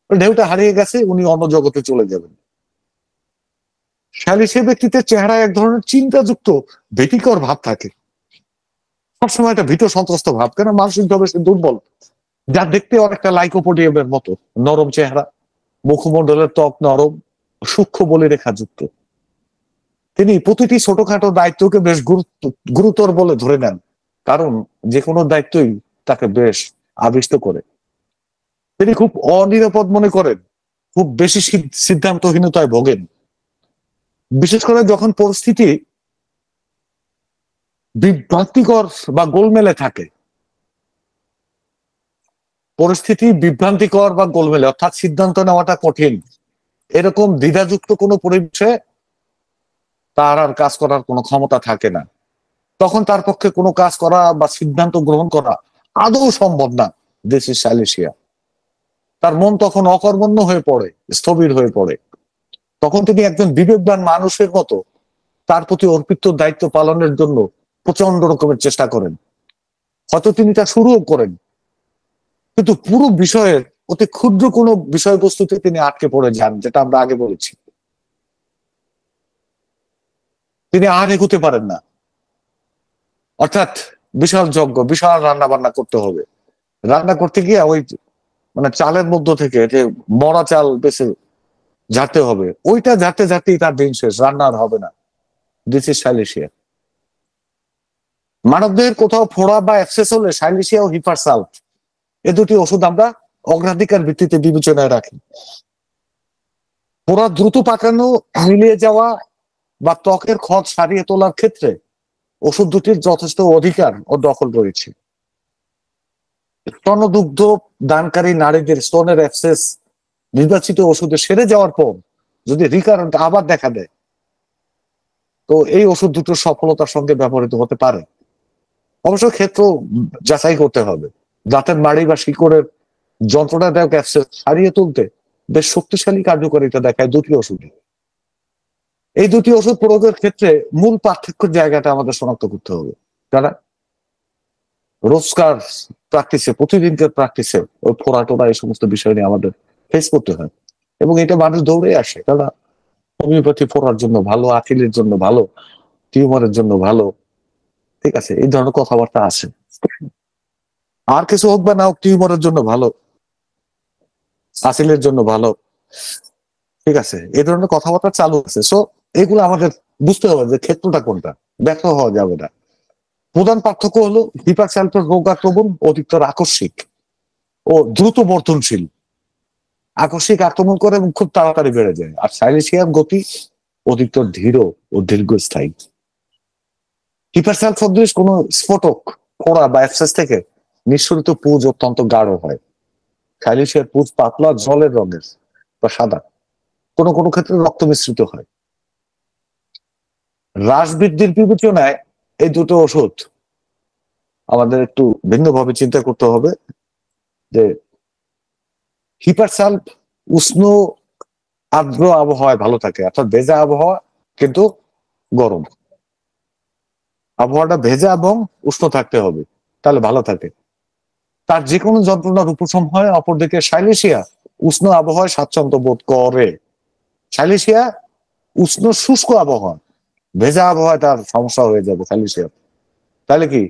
ঢেউটা হারিয়ে গেছে, উনি অন্য জগতে চলে যাবেন। সাইলেশিয়া ব্যক্তিত্বের চেহারায় এক ধরনের চিন্তাযুক্ত ভীতিকর ভাব থাকে। সবসময় একটা ভীত সন্ত্রস্ত ভাব, কেন মানসিকভাবে সে দুর্বল। যা দেখতে অনেকটা লাইকোপোডিয়ামের মতো নরম চেহারা, মুখমণ্ডলের ত্বক নরম, সূক্ষ্ম বলে রেখাযুক্ত। তিনি প্রতিটি ছোটখাটো দায়িত্বকে বেশ গুরুতর বলে ধরে নেন, কারণ যে কোনো দায়িত্বই তাকে বেশ আবিষ্ট করে। তিনি খুব অনিরাপদ মনে করেন, খুব বেশি সিদ্ধান্তহীনতায় ভোগেন, বিশেষ করে যখন পরিস্থিতি বিভ্রান্তিকর বা গোলমেলে থাকে। পরিস্থিতি বিভ্রান্তিকর বা গোলমেলে, অর্থাৎ সিদ্ধান্ত নেওয়াটা কঠিন, এরকম দ্বিধাযুক্ত কোনো পরিবেশে তার আর কাজ করার কোনো ক্ষমতা থাকে না। তখন তার পক্ষে কোনো কাজ করা বা সিদ্ধান্ত গ্রহণ করা আদৌ সম্ভব না। This is সাইলেশিয়া। তার মন তখন অকর্মণ্য হয়ে পড়ে, স্থবির হয়ে পড়ে। তখন তিনি একজন বিবেকবান মানুষের মতো তার প্রতি অর্পিত দায়িত্ব পালনের জন্য প্রচন্ড রকমের চেষ্টা করেন, হয়তো তিনি তা শুরুও করেন, কিন্তু পুরো বিষয়ের অতি ক্ষুদ্র কোনো বিষয়বস্তুতে তিনি আটকে পড়ে যান, যেটা আমরা আগে বলেছি। তিনি আর এগোতে পারেন না। অর্থাৎ বিশাল যজ্ঞ, বিশাল রান্না বান্না করতে হবে। রান্না করতে গিয়ে ওই মানে চালের মধ্য থেকে যে মরা চাল বেছে ঝাড়তে হবে, ওইটা ঝাড়তে ঝাড়তেই তার দিন শেষ, রান্না আর হবে না। This is সাইলেশিয়া। মানবদেহের কোথাও ফোড়া বা অ্যাক্সেস হলে সাইলেশিয়া ও হিপারসাল্ফ এ দুটি ওষুধ আমরা অগ্রাধিকার ভিত্তিতে বিবেচনায় রাখি। ফোড়া দ্রুত পাকানো, মিলিয়ে যাওয়া বা ত্বকের ক্ষত সারিয়ে তোলার ক্ষেত্রে ওষুধ দুটির যথেষ্ট অধিকার ও দখল রয়েছে। স্তনদুগ্ধ দানকারী নারীদের স্তনের অ্যাক্সেস নির্বাচিত ওষুধে সেরে যাওয়ার পর যদি রিকারেন্ট আবার দেখা দেয়, তো এই ওষুধ দুটো সফলতার সঙ্গে ব্যবহৃত হতে পারে। অবশ্য ক্ষেত্র যাচাই করতে হবে। দাঁতের মাড়ি বা শিকড়ের যন্ত্রণাদায়ক অ্যাক্সেস সারিয়ে তুলতে বেশ শক্তিশালী কার্যকারিতা দেখায় দুটি ওষুধে। এই দুটি ওষুধ প্রয়োগের ক্ষেত্রে মূল পার্থক্যের জায়গাটা আমাদের শনাক্ত করতে হবে। কারণ রোজকার প্র্যাকটিসে, প্রতিদিনকার প্র্যাকটিসে ওই ফোড়া টোড়া এই সমস্ত বিষয় নিয়ে আমাদের ফেস করতে হয়, এবং এটা মানুষ দৌড়ে আসে। কারণ হোমিওপ্যাথি ফোড়ার জন্য ভালো, আকিলের জন্য ভালো, টিউমারের জন্য ভালো, ঠিক আছে, এই ধরনের কথাবার্তা আছে। আর কিছু হোক বা না হোক, টিউমারের জন্য ভালো, আসিলের জন্য ভালো, ঠিক আছে, এই ধরনের কথাবার্তা চালু আছে। সো এগুলো আমাদের বুঝতে হবে যে ক্ষেত্রটা কোনটা, ব্যর্থ হওয়া যাবে না। প্রধান পার্থক্য হলো হিপারসালফের রোগ আক্রমণ অধিকতর আকস্মিক ও দ্রুত বর্ধনশীল। আকস্মিক আক্রমণ করে এবং খুব তাড়াতাড়ি বেড়ে যায়, আর সাইলেশিয়ার গতি অধিকতর ধীর ও দীর্ঘস্থায়ী। হিপারসালফ সদৃশ কোন স্ফোটক, ফোড়া বা অ্যাবসেস থেকে নিঃসরিত পুঁজ অত্যন্ত গাঢ় হয়। সাইলেশিয়ার পুঁজ পাতলা জলের রঙের বা সাদা, কোনো কোনো ক্ষেত্রে রক্ত মিশ্রিত হয়। হ্রাস বৃদ্ধির বিবেচনায় এই দুটো ওষুধ আমাদের একটু ভিন্নভাবে চিন্তা করতে হবে। যে হিপারসালফ উষ্ণ আর্দ্র আবহাওয়ায় ভালো থাকে, অর্থাৎ ভেজা আবহাওয়া কিন্তু গরম, আবহাওয়াটা ভেজা এবং উষ্ণ থাকতে হবে, তাহলে ভালো থাকে, তার যে কোনো যন্ত্রণার উপশম হয়। অপরদিকে সাইলেশিয়া উষ্ণ আবহাওয়ায় স্বাচ্ছন্দ্য বোধ করে। সাইলেশিয়া উষ্ণ শুষ্ক আবহাওয়া, ভেজা আবহাওয়ায় তার সমস্যা হয়ে যাবে সাইলেশিয়া। তাহলে কি,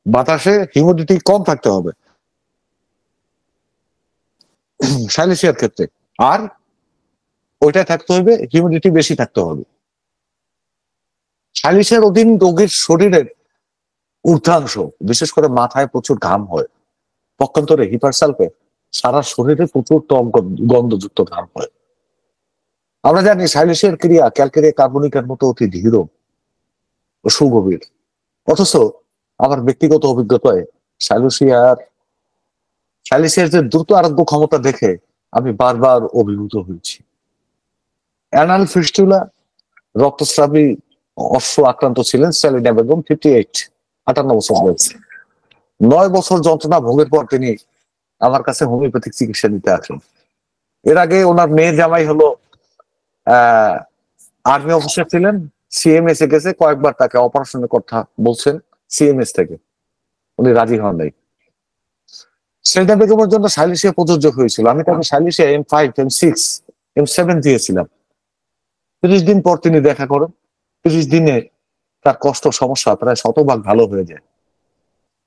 বাতাসে হিউমিডিটি কম থাকতে হবে সাইলেশিয়ার ক্ষেত্রে, আর ওইটা থাকতে হবে হিউমিডিটি বেশি থাকতে হবে। সাইলেশিয়ার অধীন রোগীর শরীরের ঊর্ধ্বাংশ, বিশেষ করে মাথায় প্রচুর ঘাম হয়। পক্ষান্তরে হিপারসালফে সারা শরীরে প্রচুর টক গন্ধযুক্ত ঘাম হয়। আমরা জানি সাইলেশিয়ার ক্রিয়া ক্যালকেরিয়া কার্বনিকের মতো অতি ধীর ও সুগভীর। অথচ আমার ব্যক্তিগত অভিজ্ঞতায় সাইলেশিয়ার সাইলেশিয়ার যে দ্রুত আরোগ্য ক্ষমতা দেখে আমি বারবার অভিভূত হয়েছি। অ্যানাল ফিস্টুলা রক্তস্রাবী অশ্ব আক্রান্ত ছিলেন সেলিনা বেগম, 58 বছর বয়সে। 9 বছর যন্ত্রণা ভোগের পর তিনি আমার কাছে হোমিওপ্যাথিক চিকিৎসা নিতে আসেন। এর আগে ওনার মেয়ে জামাই হলো আর্মি অফিসার ছিলেন, সিএমএস এ গেছে, কয়েকবার তাকে অপারেশনের কথা বলছেন সিএমএস থেকে, উনি রাজি হন নাই। সেলিনা বেগমের জন্য সাইলেশিয়া প্রযোজ্য হয়েছিল। আমি তাকে সাইলেশিয়া M5, M6, M7 দিয়েছিলাম। 30 দিন পর তিনি দেখা করেন। 30 দিনে তার কষ্ট সমস্যা প্রায় শতভাগ ভালো হয়ে যায়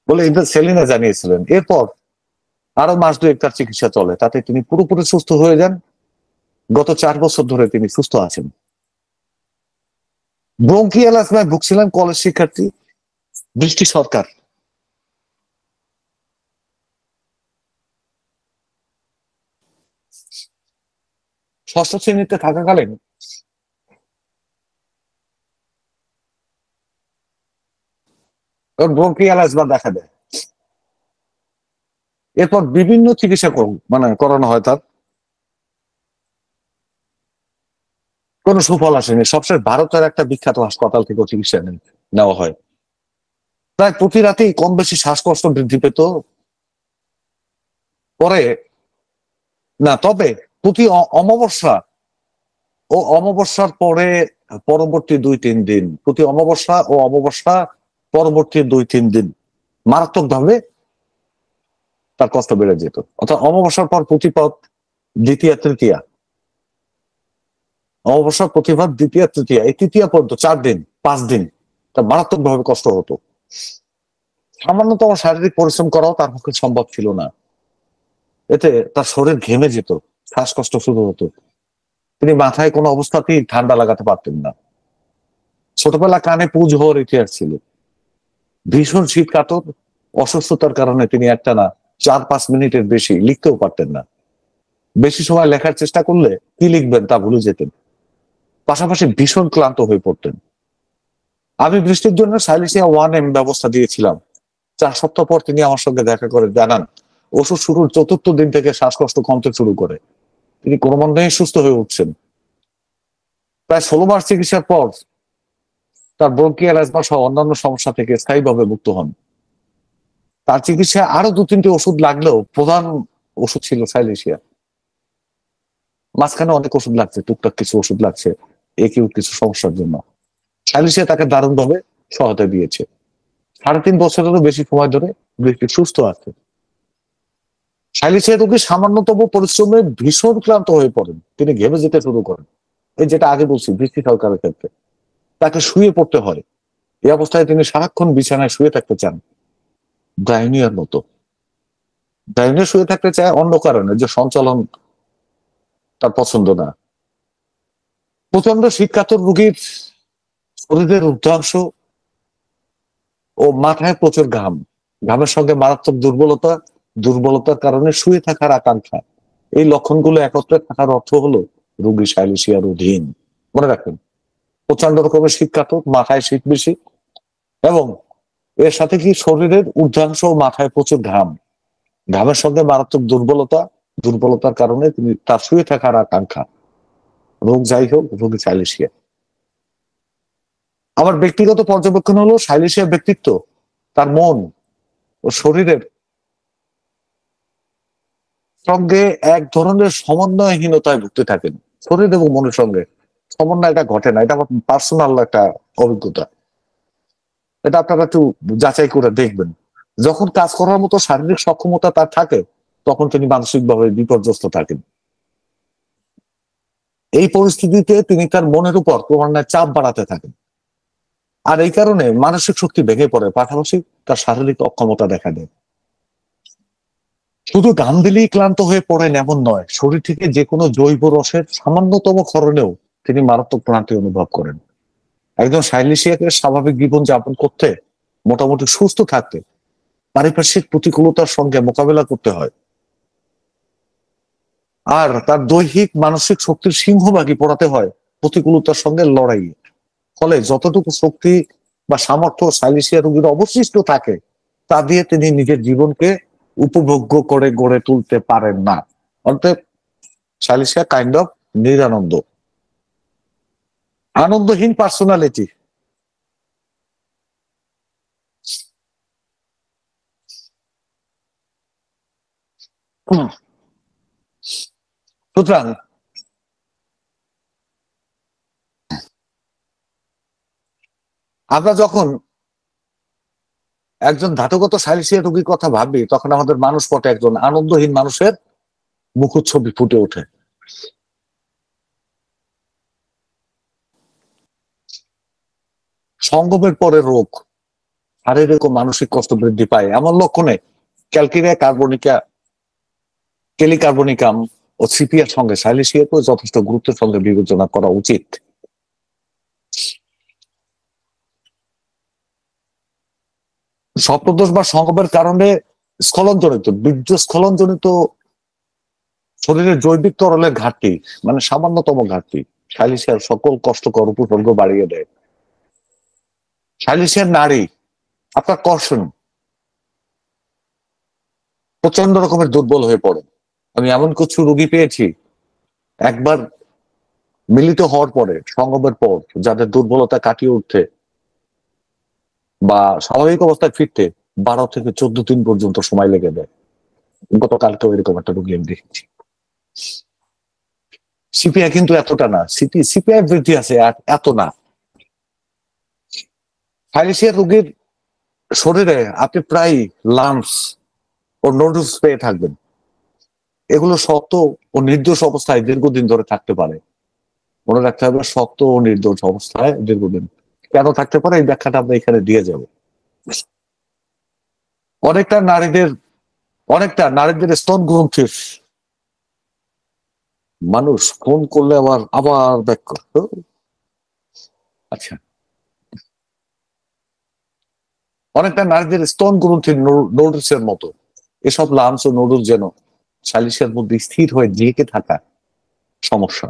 বলে সেলিনা জানিয়েছিলেন। এরপর আরো মাস দুয়েক তার চিকিৎসা চলে, তাতে তিনি পুরোপুরি সুস্থ হয়ে যান। গত 4 বছর ধরে তিনি সুস্থ আছেন। ব্রঙ্কিয়াল অ্যাজমায় ভুগছিলেন কলেজ শিক্ষার্থী বৃষ্টি সরকার। ষষ্ঠ শ্রেণীতে থাকাকালীন ব্রঙ্কিয়াল অ্যাজমা দেখা দেয়। এরপর বিভিন্ন চিকিৎসা করানো হয়, তার কোনো সুফল আসেনি। সবশেষ ভারতের একটা বিখ্যাত হাসপাতাল থেকে চিকিৎসা নেওয়া হয়। প্রায় প্রতি রাতেই কম বেশি শ্বাসকষ্ট বৃদ্ধি পেত। পরে না, তবে প্রতি অমাবস্যা ও অমাবস্যার পরে পরবর্তী 2-3 দিন, প্রতি অমাবস্যা ও অমাবস্যা পরবর্তী 2-3 দিন মারাত্মক ভাবে তার কষ্ট বেড়ে যেত। অর্থাৎ অমাবস্যার পর প্রতিপদ, দ্বিতীয়া, তৃতীয়া, অমাবস্যার প্রতিপদ, দ্বিতীয়া, তৃতীয়া, এই তৃতীয়া পর্যন্ত 4 দিন 5 দিন তার মারাত্মক ভাবে কষ্ট হতো। সামান্যতম শারীরিক পরিশ্রম করাও তার পক্ষে সম্ভব ছিল না। এতে তার শরীর ঘেমে যেত, শ্বাসকষ্ট শুরু হতো। তিনি মাথায় কোনো অবস্থাতেই ঠান্ডা লাগাতে পারতেন না। ছোটবেলা কানে পুজ হওয়ার ইতিহাস ছিল। ভীষণ শীত কাতর অসুস্থতার কারণে তিনি একটানা 4-5 মিনিটের বেশি লিখতেও পারতেন না। বেশি সময় লেখার চেষ্টা করলে কি লিখবেন তা ভুলে যেতেন। পাশাপাশি ভীষণ ক্লান্ত হয়ে পড়তেন। আমি বৃষ্টির জন্য সাইলেসিয়া 1M ব্যবস্থা দিয়েছিলাম। 4 সপ্তাহ পর তিনি আমার সঙ্গে দেখা করে জানান, ওষুধ শুরুর 4র্থ দিন থেকে শ্বাসকষ্ট কমতে শুরু করে। তিনি ক্রমান্বয়ে সুস্থ হয়ে উঠছেন। প্রায় 16 মাস চিকিৎসার পর তার ব্রঙ্কিয়াল অ্যাজমা সহ অন্যান্য সমস্যা থেকে স্থায়ীভাবে মুক্ত হন। তার চিকিৎসায় আরো 2-3টি ওষুধ লাগলেও প্রধান ওষুধ ছিল সাইলেসিয়া। মাঝখানে অনেক ওষুধ লাগছে, টুকটাক কিছু ওষুধ লাগছে একিউট কিছু সমস্যার জন্য। সাইলেসিয়া তাকে দারুণভাবে সহায়তা দিয়েছে। 3.5 বছরেরও বেশি সময় ধরে বৃষ্টি সুস্থ আছে। সাইলেসিয়া রোগী সামান্যতম পরিশ্রমে ভীষণ ক্লান্ত হয়ে পড়েন, তিনি ঘেমে যেতে শুরু করেন। এই যেটা আগে বলছি বৃষ্টি সরকারের ক্ষেত্রে তাকে শুয়ে পড়তে হয়। এই অবস্থায় তিনি সারাক্ষণ বিছানায় শুয়ে থাকতে চান, ডায়নিয়ার মতো। ডায়নিয়া শুয়ে থাকতে চায় অন্য কারণে, যে সঞ্চালন তার পছন্দ না। প্রচন্ড শীতকাতর রোগীর শরীরের ঊর্ধ্বাংশ ও মাথায় প্রচুর ঘাম, ঘামের সঙ্গে মারাত্মক দুর্বলতা, দুর্বলতার কারণে শুয়ে থাকার আকাঙ্ক্ষা, এই লক্ষণগুলো একত্রে থাকার অর্থ হলো রোগী সাইলেসিয়ার অধীন। মনে রাখবেন, প্রচন্ড রকমের শীতকাতর, মাথায় শীত বেশি, এবং এর সাথে কি শরীরের ঊর্ধ্বাংশ ও মাথায় প্রচুর ঘাম, ঘামের সঙ্গে মারাত্মক দুর্বলতা, দুর্বলতার কারণে তিনি তার শুয়ে থাকার আকাঙ্ক্ষা। রোগ যাই হোক, রোগী সাইলেসিয়া। আমার ব্যক্তিগত পর্যবেক্ষণ হলো সাইলেসিয়া ব্যক্তিত্ব তার মন ও শরীরের সঙ্গে এক ধরনের সমন্বয়হীনতায় ভুগতে থাকেন। শরীর এবং মনের সঙ্গে সমন্বয়টা ঘটে না। এটা আমার পার্সোনাল একটা অভিজ্ঞতা। এটা আপনারা একটু যাচাই করে দেখবেন। যখন কাজ করার মতো শারীরিক সক্ষমতা তার থাকে, তখন তিনি মানসিকভাবে বিপর্যস্ত থাকেন। এই পরিস্থিতিতে তিনি তার মনের উপর ক্রমান্বয়ে চাপ বাড়াতে থাকেন। আর এই কারণে মানসিক শক্তি ভেঙে পড়ে, পাশাপাশি তার শারীরিক অক্ষমতা দেখা দেয়। শুধু ঘাম দিলেই ক্লান্ত হয়ে পড়েন এমন নয়, শরীর থেকে যে কোনো জৈব রসের সামান্যতম ক্ষরণেও তিনি মারাত্মক ক্লান্তি অনুভব করেন। একজন সাইলেসিয়াকে স্বাভাবিক জীবন যাপন করতে, মোটামুটি সুস্থ থাকতে, পারিপার্শ্বিক প্রতিকূলতার সঙ্গে মোকাবেলা করতে হয়। আর তার দৈহিক মানসিক শক্তির সিংহভাগই পড়াতে হয় প্রতিকূলতার সঙ্গে লড়াই। ফলে যতটুকু শক্তি বা সামর্থ্য সাইলেসিয়া রোগীর অবশিষ্ট থাকে, তা দিয়ে তিনি নিজের জীবনকে উপভোগ্য করে গড়ে তুলতে পারেন না। অর্থাৎ সাইলেসিয়া কাইন্ড অফ নিরানন্দ, আনন্দহীন পার্সোনালিটি। সুতরাং আমরা যখন একজন ধাতুগত সাইলেসিয়া রোগীর কথা ভাবি, তখন আমাদের মানুষ পটে একজন আনন্দহীন মানুষের মুখচ্ছবি ফুটে ওঠে। সঙ্গমের পরে রোগ, শারীরিক ও মানসিক কষ্ট বৃদ্ধি পায় এমন লক্ষণে ক্যালকেরিয়া কার্বনিকা, টেলিকার্বনিকাম ও সিপিআর সঙ্গে সাইলেসিয়াকেও যথেষ্ট গুরুত্বের সঙ্গে বিবেচনা করা উচিত। স্বপ্নদোষ বা সঙ্গমের কারণে স্খলনজনিত, বীর্য স্খলনজনিত শরীরের জৈবিক তরলের ঘাটতি, মানে সামান্যতম ঘাটতি, সাইলেসিয়ার সকল কষ্টকর উপসর্গ বাড়িয়ে দেয়। সাইলেসিয়ার নারী, আপনার কর্ষণ প্রচন্ড রকমের দুর্বল হয়ে পড়ে। আমি এমন কিছু রোগী পেয়েছি, একবার মিলিত হওয়ার পরে, সঙ্গমের পর, যাদের দুর্বলতা কাটিয়ে উঠতে বা স্বাভাবিক অবস্থায় ফিরতে 12 থেকে 14 দিন পর্যন্ত সময় লেগে দেয়। গতকালকেও এরকম একটা রোগী আমি দেখেছি। সিপিআই কিন্তু এতটা না, সিপিআই বৃদ্ধি আছে এত না। থাইলেশিয়া রোগীর শরীরে আপনি প্রায় লাম্পস ও নোডুলস পেয়ে থাকবেন। এগুলো শক্ত ও নির্দোষ অবস্থায় দীর্ঘদিন ধরে থাকতে পারে। মনে রাখতে হবে, শক্ত ও নির্দোষ অবস্থায় দীর্ঘদিন কেন থাকতে পারে, এই ব্যাখ্যাটা আমরা এখানে দিয়ে যাব। অনেকটা নারীদের স্তন গ্রন্থির, মানুষ ফোন করলে আবার আবার ব্যাক করতো। আচ্ছা, অনেকটা নারীদের স্তন গ্রন্থির নোডলস এর মতো এসব লাম্পস ও নোডলস যেন সালিসের মধ্যে স্থির হয়ে জেঁকে থাকা সমস্যা।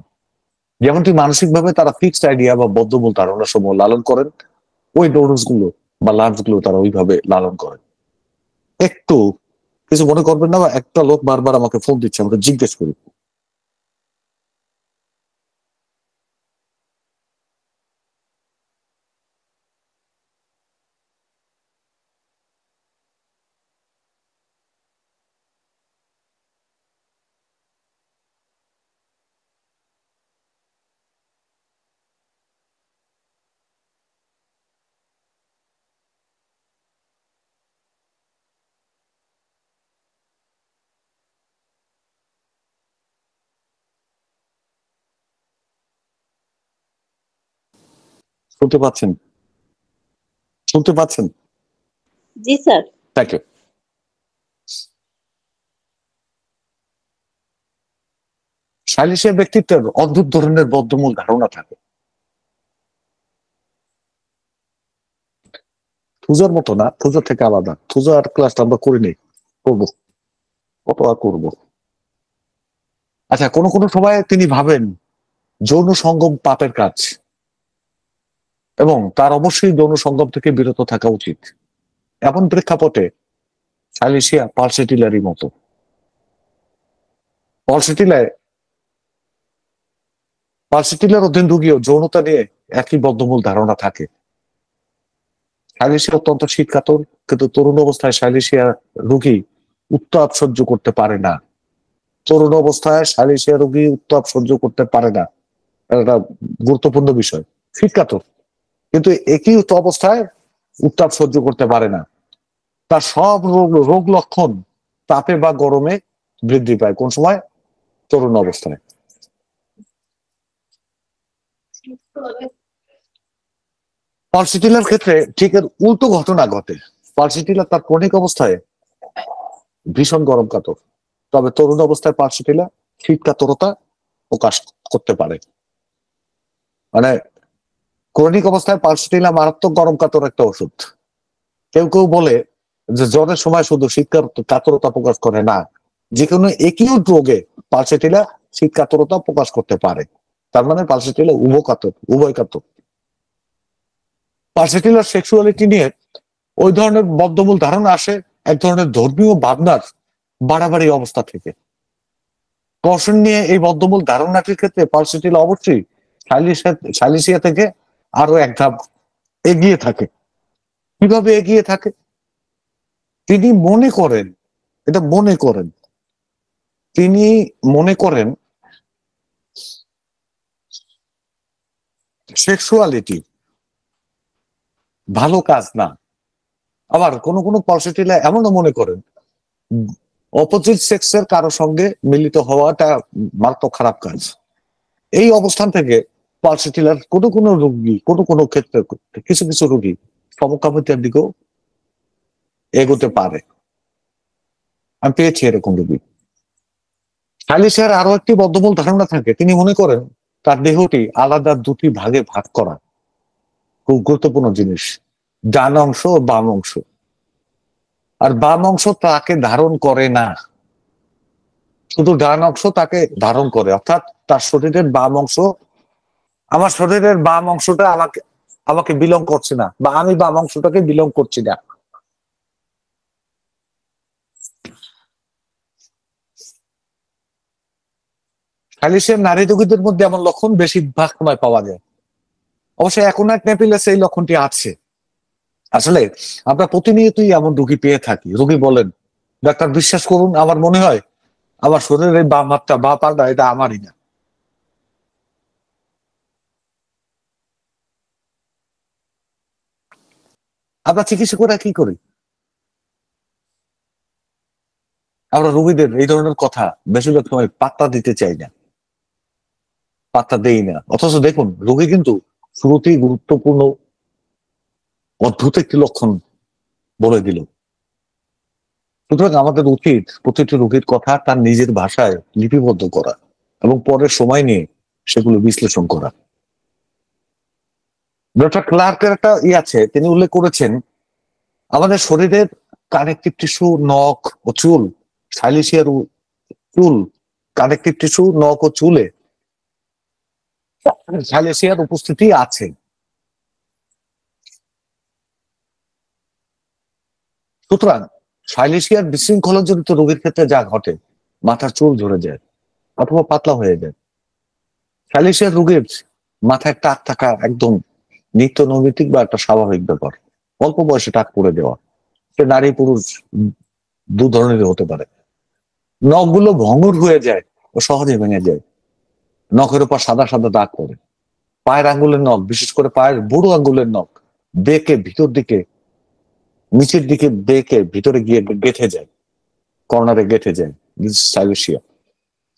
যেমনটি মানসিকভাবে তারা ফিক্সড আইডিয়া বা বদ্ধমূল ধারণা সমূহ লালন করেন, ওই নোডলস গুলো বা লাম্পস গুলো তারা ওইভাবে লালন করেন। একটু কিছু মনে করবেন না, একটা লোক বারবার আমাকে ফোন দিচ্ছে, আমাকে জিজ্ঞেস করি। শুনতে পাচ্ছেন? শুনতে পাচ্ছেন? জি স্যার। Thank you. সালিসের ব্যক্তিত্বের অদ্ভুত ধরনের বদ্ধমূল ধারণা থাকে। থুজার মতো না, থুজার থেকে আলাদা। থুজার ক্লাসটা আমরা করিনি, করবো, কত আর করবো। আচ্ছা, কোনো সময় তিনি ভাবেন যৌন সঙ্গম পাপের কাজ এবং তার অবশ্যই যৌন সঙ্গম থেকে বিরত থাকা উচিত। এমন প্রেক্ষাপটে সালিসিয়া পালসেটিলারই মতো। পালসেটিলার অধীন রোগীও যৌনতা নিয়ে একই বদ্ধমূল ধারণা থাকে। সাইলেশিয়া অত্যন্ত শীতকাতর, কিন্তু তরুণ অবস্থায় সাইলেশিয়া রোগী উত্তাপ সহ্য করতে পারে না। তরুণ অবস্থায় সাইলেশিয়া রোগী উত্তাপ সহ্য করতে পারে না, একটা গুরুত্বপূর্ণ বিষয়। শীতকাতর, কিন্তু একই অবস্থায় উত্তাপ সহ্য করতে পারে না। তার সব রোগ লক্ষণ তাপে বা গরমে বৃদ্ধি পায়। কোন সময়? তরুণ অবস্থায়। পালসিটিলার ক্ষেত্রে ঠিক এর উল্টো ঘটনা ঘটে। পালসিটিলা তার ক্রনিক অবস্থায় ভীষণ গরম কাতর, তবে তরুণ অবস্থায় পালসিটিলা শীত কাতরতা প্রকাশ করতে পারে। মানে ক্রনিক অবস্থায় পালসিটিলা মারাত্মক গরম কাতর একটা ওষুধ। কেউ বলে যে জ্বরের সময় শুধু শীত কাতরতা প্রকাশ করে না, যে কোনো একই রোগে পালসিটিলা শীত কাতরতা প্রকাশ করতে পারে। তার মানে পালসিটিলা উভয় কাতর। পালসিটিলার সেক্সুয়ালিটি নিয়ে ওই ধরনের বদ্ধমূল ধারণা আসে এক ধরনের ধর্মীয় ভাবনার বাড়াবাড়ি অবস্থা থেকে। কর্ষণ নিয়ে এই বদ্ধমূল ধারণাটির ক্ষেত্রে পালসিটিলা অবশ্যই সালিসিয়া থেকে আরো এক ধাপ এগিয়ে থাকে। কিভাবে এগিয়ে থাকে? তিনি মনে করেন সেক্সুয়ালিটি ভালো কাজ না। আবার কোন পালসিটিলা এমনও মনে করেন অপোজিট সেক্সের কারো সঙ্গে মিলিত হওয়াটা মারাত্মক খারাপ কাজ। এই অবস্থান থেকে পালসিটিলার কোন রোগী, কোন ক্ষেত্রে কিছু রোগী সমকামিতার দিকেও এগোতে পারে। আমি পেয়েছি এরকম রোগী। সালিসিয়ার আরো একটি বদ্ধমূল ধারণা থাকে। তিনি মনে করেন তার দেহটি আলাদা দুটি ভাগে ভাগ করা। খুব গুরুত্বপূর্ণ জিনিস, ডান অংশ ও বাম অংশ। আর বাম অংশ তাকে ধারণ করে না, শুধু ডান অংশ তাকে ধারণ করে। অর্থাৎ তার শরীরের বাম অংশ, আমার শরীরের বাম অংশটা আমাকে বিলং করছে না, বা আমি বাম অংশটাকে বিলং করছি না। সালিসিয়ার নারী রোগীদের মধ্যে এমন লক্ষণ বেশিরভাগ সময় পাওয়া যায়। অবশ্যই অ্যাকোনাইট নেপিলাসে এই লক্ষণটি আছে। আসলে আমরা প্রতিনিয়তই এমন রোগী পেয়ে থাকি। রোগী বলেন, ডাক্তার বিশ্বাস করুন, আমার মনে হয় আমার শরীরের বাম হাতটা বা পাটা এটা আমারই না। আমরা চিকিৎসকরা কি করি? আমরা রোগীদের এই ধরনের কথা বেশিরভাগ সময় পাত্তা দিতে চাই না, পাত্তা দেই না। অথচ দেখুন, রোগী কিন্তু শুরুতেই গুরুত্বপূর্ণ অদ্ভুত একটি লক্ষণ বলে দিল। সুতরাং আমাদের উচিত প্রতিটি রোগীর কথা তার নিজের ভাষায় লিপিবদ্ধ করা এবং পরে সময় নিয়ে সেগুলো বিশ্লেষণ করা। ডক্টর ক্লার্কের একটা আছে, তিনি উল্লেখ করেছেন আমাদের শরীরের কানেকটিভ টিস্যু, নখ ও চুল, সাইলিশিয়ার চুল, কানেকটিভ টিস্যু, নখ ও চুলে সাইলেশিয়ার উপস্থিতি আছে। সুতরাং সাইলেশিয়ার বিশৃঙ্খলাজনিত রোগের ক্ষেত্রে যা ঘটে, মাথার চুল ঝরে যায় অথবা পাতলা হয়ে যায়। সাইলেশিয়ার রোগের মাথায় টাক থাকা একদম নিত্য নৈমিত্তিক বা একটা স্বাভাবিক ব্যাপার। অল্প বয়সে টাক পড়ে দেওয়া, সে নারী পুরুষ দু ধরনেরই হতে পারে। নখগুলো ভঙ্গুর হয়ে যায় ও সহজে ভেঙে যায়, নখের উপর সাদা সাদা দাগ পড়ে। পায়ের আঙ্গুলের নখ, বিশেষ করে পায়ের বুড়ো আঙ্গুলের নখ বেঁকে ভিতর দিকে, নিচের দিকে বেঁকে ভিতরে গিয়ে গেঁথে যায়, কর্নারে গেঁথে যায়। সাইলেশিয়া,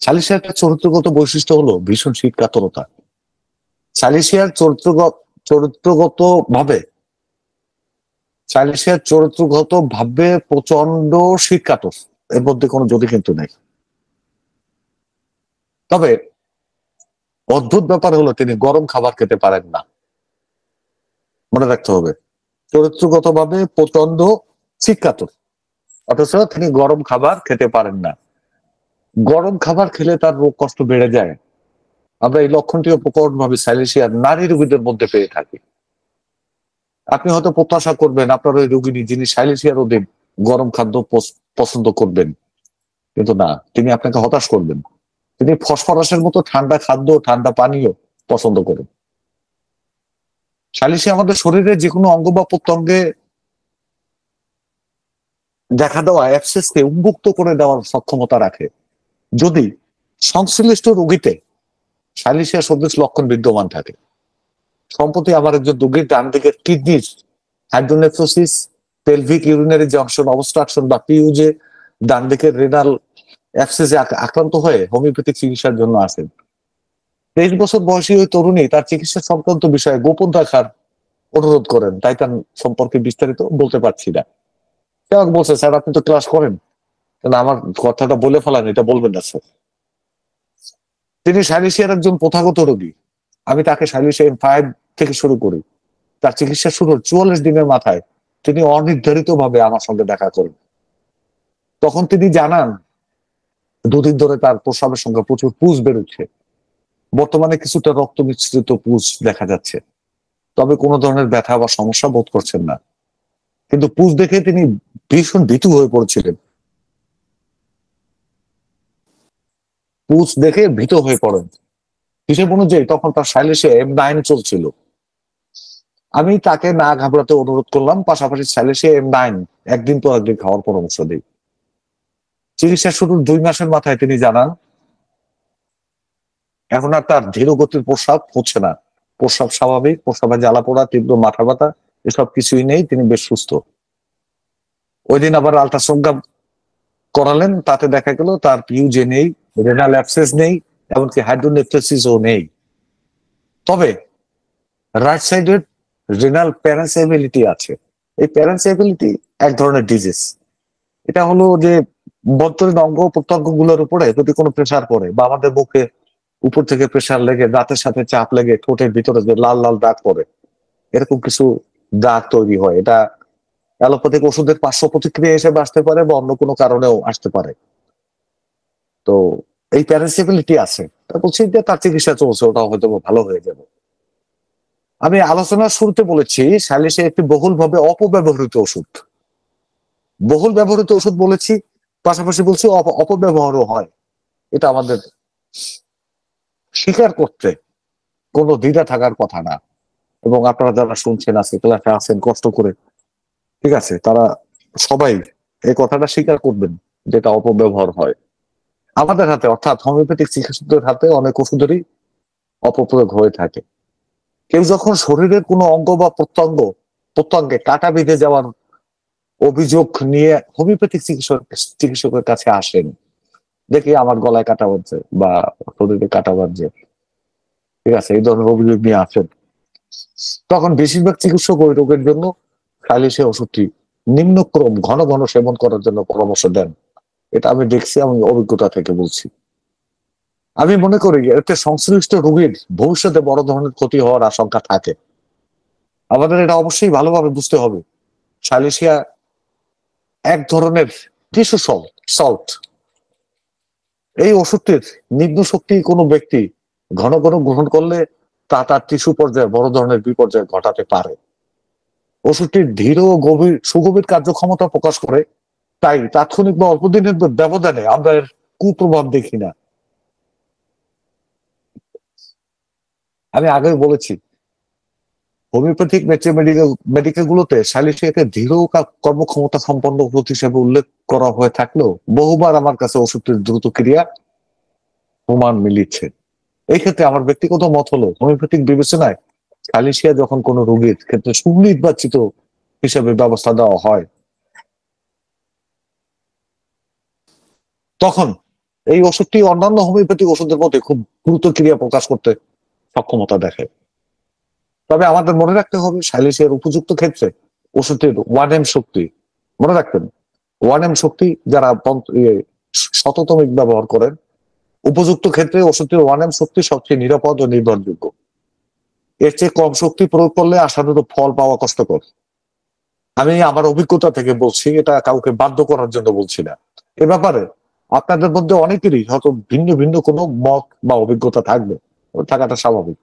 সাইলেশিয়ার একটা চরিত্রগত বৈশিষ্ট্য হলো ভীষণ শীত কাতরতা। সাইলেশিয়ার চরিত্রগত ভাবে সাইলেশিয়ার চরিত্রগত ভাবে প্রচন্ড শীত কাতর, এর মধ্যে কোনো যদি কিন্তু নেই। তবে অদ্ভুত ব্যাপার হলো তিনি গরম খাবার খেতে পারেন না। মনে রাখতে হবে, চরিত্রগত ভাবে প্রচন্ড শীত কাতর, অথচ তিনি গরম খাবার খেতে পারেন না। গরম খাবার খেলে তার রোগ কষ্ট বেড়ে যায়। আমরা এই লক্ষণটি প্রকট ভাবে সাইলেশিয়ার নারী রোগীদের মধ্যে পেয়ে থাকি। আপনি হয়তো প্রত্যাশা করবেন আপনার ওই রোগিনী যিনি সাইলেশিয়ার অধীন গরম খাদ্য পছন্দ করবেন, কিন্তু না, তিনি আপনাকে হতাশ করবেন। তিনি ফসফরাসের মতো ঠান্ডা খাদ্য, ঠান্ডা পানীয় পছন্দ করেন। সাইলেশিয়া আমাদের শরীরে যে কোনো অঙ্গ বা প্রত্যঙ্গে দেখা দেওয়া অ্যাবসেসকে উন্মুক্ত করে দেওয়ার সক্ষমতা রাখে। যদি সংশ্লিষ্ট রোগীতে সাইলেশিয়া সদৃশ লক্ষণ বিদ্যমান থাকে। সম্প্রতি আমার একজন রোগীর ডান দিকের কিডনির hydronephrosis, pelvic urinary junction obstruction বা পিইউজে, ডান দিকের রেনাল অ্যাবসেসে আক্রান্ত হয়ে হোমিওপ্যাথিক চিকিৎসার জন্য আসেন। 23 বছর বয়সী ওই তরুণী তার চিকিৎসা সংক্রান্ত বিষয়ে গোপন রাখার অনুরোধ করেন, তাই তার সম্পর্কে বিস্তারিত বলতে পারছি না। সে আমাকে বলছে, স্যার আপনি তো ক্লাস করেন, তাহলে আমার কথাটা বলে ফেলান, এটা বলবেন না স্যার। তিনি সাইলেশিয়ার একজন প্রথাগত রোগী। আমি তাকে সাইলেশিয়া M5 থেকে শুরু করি। তার চিকিৎসা শুরুর 44 দিনের মাথায় তিনি অনির্ধারিত ভাবে আমার সঙ্গে দেখা করেন। তখন তিনি জানান দুদিন ধরে তার প্রস্রাবের সঙ্গে প্রচুর পুঁজ বেরোচ্ছে। বর্তমানে কিছুটা রক্ত মিশ্রিত পুঁজ দেখা যাচ্ছে, তবে কোনো ধরনের ব্যথা বা সমস্যা বোধ করছেন না। কিন্তু পুঁজ দেখে তিনি ভীষণ ভীতু হয়ে পড়েছিলেন। পুঁজ দেখে ভীত হয়ে পড়েন। হিসেব অনুযায়ী তখন তার সাইলেশিয়া M9 চলছিল। আমি তাকে না ঘাবড়াতে অনুরোধ করলাম, পাশাপাশি সাইলেশিয়া M9 একদিন তো একদিন খাওয়ার পরামর্শ দিই। চিকিৎসা শুরুর 2 মাসের মাথায় তিনি জানান এখন আর তার ধীর গতির প্রস্রাব হচ্ছে না। প্রস্রাব স্বাভাবিক, প্রস্রাবে জ্বালা পোড়া, তীব্র মাথা ব্যথা এসব কিছুই নেই, তিনি বেশ সুস্থ। ওই দিন আবার আল্ট্রাসোনোগ্রাম করালেন, তাতে দেখা গেল তার পিইউজে নেই, রেনাল অ্যাবসেস নেই, এমনকি হাইড্রোনেফ্রোসিসও নেই। তবে রাইট সাইডের রেনাল প্যারানসাইবিলিটি আছে। এই প্যারানসাইবিলিটি এক ধরনের ডিজিজ। এটা হলো যে বদ্ধ অঙ্গ প্রত্যঙ্গ গুলোর উপরে যদি কোনো প্রেসার পড়ে বা আমাদের মুখে উপর থেকে প্রেসার লেগে দাঁতের সাথে চাপ লেগে ঠোঁটের ভিতরে যে লাল লাল দাগ পড়ে, এরকম কিছু দাগ তৈরি হয়। এটা অ্যালোপ্যাথিক ওষুধের পার্শ্ব প্রতিক্রিয়া হিসেবে আসতে পারে বা অন্য কোনো কারণেও আসতে পারে। তো এই প্যারানসাইবিলিটি আছে, তা বলছি যে তার চিকিৎসা চলছে, ওটা হয়তো ভালো হয়ে যাবে। আমি আলোচনার শুরুতে বলেছি সাইলেশিয়া একটি বহুলভাবে অপব্যবহৃত ওষুধ। বহুল ব্যবহৃত ওষুধ বলেছি, পাশাপাশি বলছি অপব্যবহারও হয়। এটা আমাদের স্বীকার করতে কোনো দ্বিধা থাকার কথা না। এবং আপনারা যারা শুনছেন আজকে ক্লাসে আছেন কষ্ট করে, ঠিক আছে, তারা সবাই এই কথাটা স্বীকার করবেন যেটা অপব্যবহার হয়। আমাদের হাতে অর্থাৎ হোমিওপ্যাথিক চিকিৎসকদের হাতে অনেক ওষুধেরই অপপ্রয়োগ হয়ে থাকে। কেউ যখন শরীরের কোনো অঙ্গ বা প্রত্যঙ্গ প্রত্যঙ্গে কাটা বিঁধে যাওয়ার অভিযোগ নিয়ে হোমিওপ্যাথিক চিকিৎসকের কাছে আসেন, দেখি আমার গলায় কাটা বাজছে বা শরীরে কাটা বাজছে, ঠিক আছে, এই ধরনের অভিযোগ নিয়ে আসেন। তখন বেশিরভাগ চিকিৎসক ওই রোগের জন্য খালিসে ওষুধটি নিম্নক্রম ঘন ঘন সেবন করার জন্য পরামর্শ দেন। এটা আমি দেখছি, আমি অভিজ্ঞতা থেকে বলছি। আমি মনে করি এতে সংশ্লিষ্ট রোগীর ভবিষ্যতে বড় ধরনের ক্ষতি হওয়ার আশঙ্কা থাকে। আমাদের এটা অবশ্যই ভালোভাবে বুঝতে হবে, সাইলেশিয়া এক ধরনের টিস্যু সল্ট। এই ওষুধটির নিম্ন শক্তি কোনো ব্যক্তি ঘন ঘন গ্রহণ করলে তা তার টিস্যু পর্যায়ে বড় ধরনের বিপর্যয় ঘটাতে পারে। ওষুধটির ধীর ও সুগভীর কার্যক্ষমতা প্রকাশ করে, তাই তাৎক্ষণিক বা অল্প দিনের ব্যবধানে আমরা এর কুপ্রভাব দেখি না। আমি আগেই বলেছি, হোমিওপ্যাথিক মেডিকেল গুলোতে সাইলেশিয়াকে ধীর ও কর্মক্ষমতা সম্পন্ন ওষুধ হিসেবে উল্লেখ করা হয়ে থাকলেও বহুবার আমার কাছে ওষুধটির দ্রুত ক্রিয়া প্রমাণ মিলিচ্ছে। এই ক্ষেত্রে আমার ব্যক্তিগত মত হলো, হোমিওপ্যাথিক বিবেচনায় সাইলেশিয়া যখন কোনো রোগীর ক্ষেত্রে সুনির্বাচিত হিসেবে ব্যবস্থা দেওয়া হয়, তখন এই ওষুধটি অন্যান্য হোমিওপ্যাথিক ওষুধের মধ্যে খুব দ্রুত ক্রিয়া প্রকাশ করতে সক্ষমতা দেখায়। তবে আমাদের মনে রাখতে হবে, সাইলেশিয়ার উপযুক্ত ক্ষেত্রে ওষুধটির 1M শক্তি, মনে রাখবেন 1M শক্তি যারা শততমিক ব্যবহার করেন, উপযুক্ত ক্ষেত্রে ওষুধটির 1M শক্তি সবচেয়ে নিরাপদ ও নির্ভরযোগ্য। এর চেয়ে কম শক্তি প্রয়োগ করলে আশানুরূপ ফল পাওয়া কষ্টকর। আমি আমার অভিজ্ঞতা থেকে বলছি, এটা কাউকে বাধ্য করার জন্য বলছি না। এ ব্যাপারে আপনাদের মধ্যে অনেকেরই হয়তো ভিন্ন ভিন্ন কোনো মত বা অভিজ্ঞতা থাকাটা স্বাভাবিক।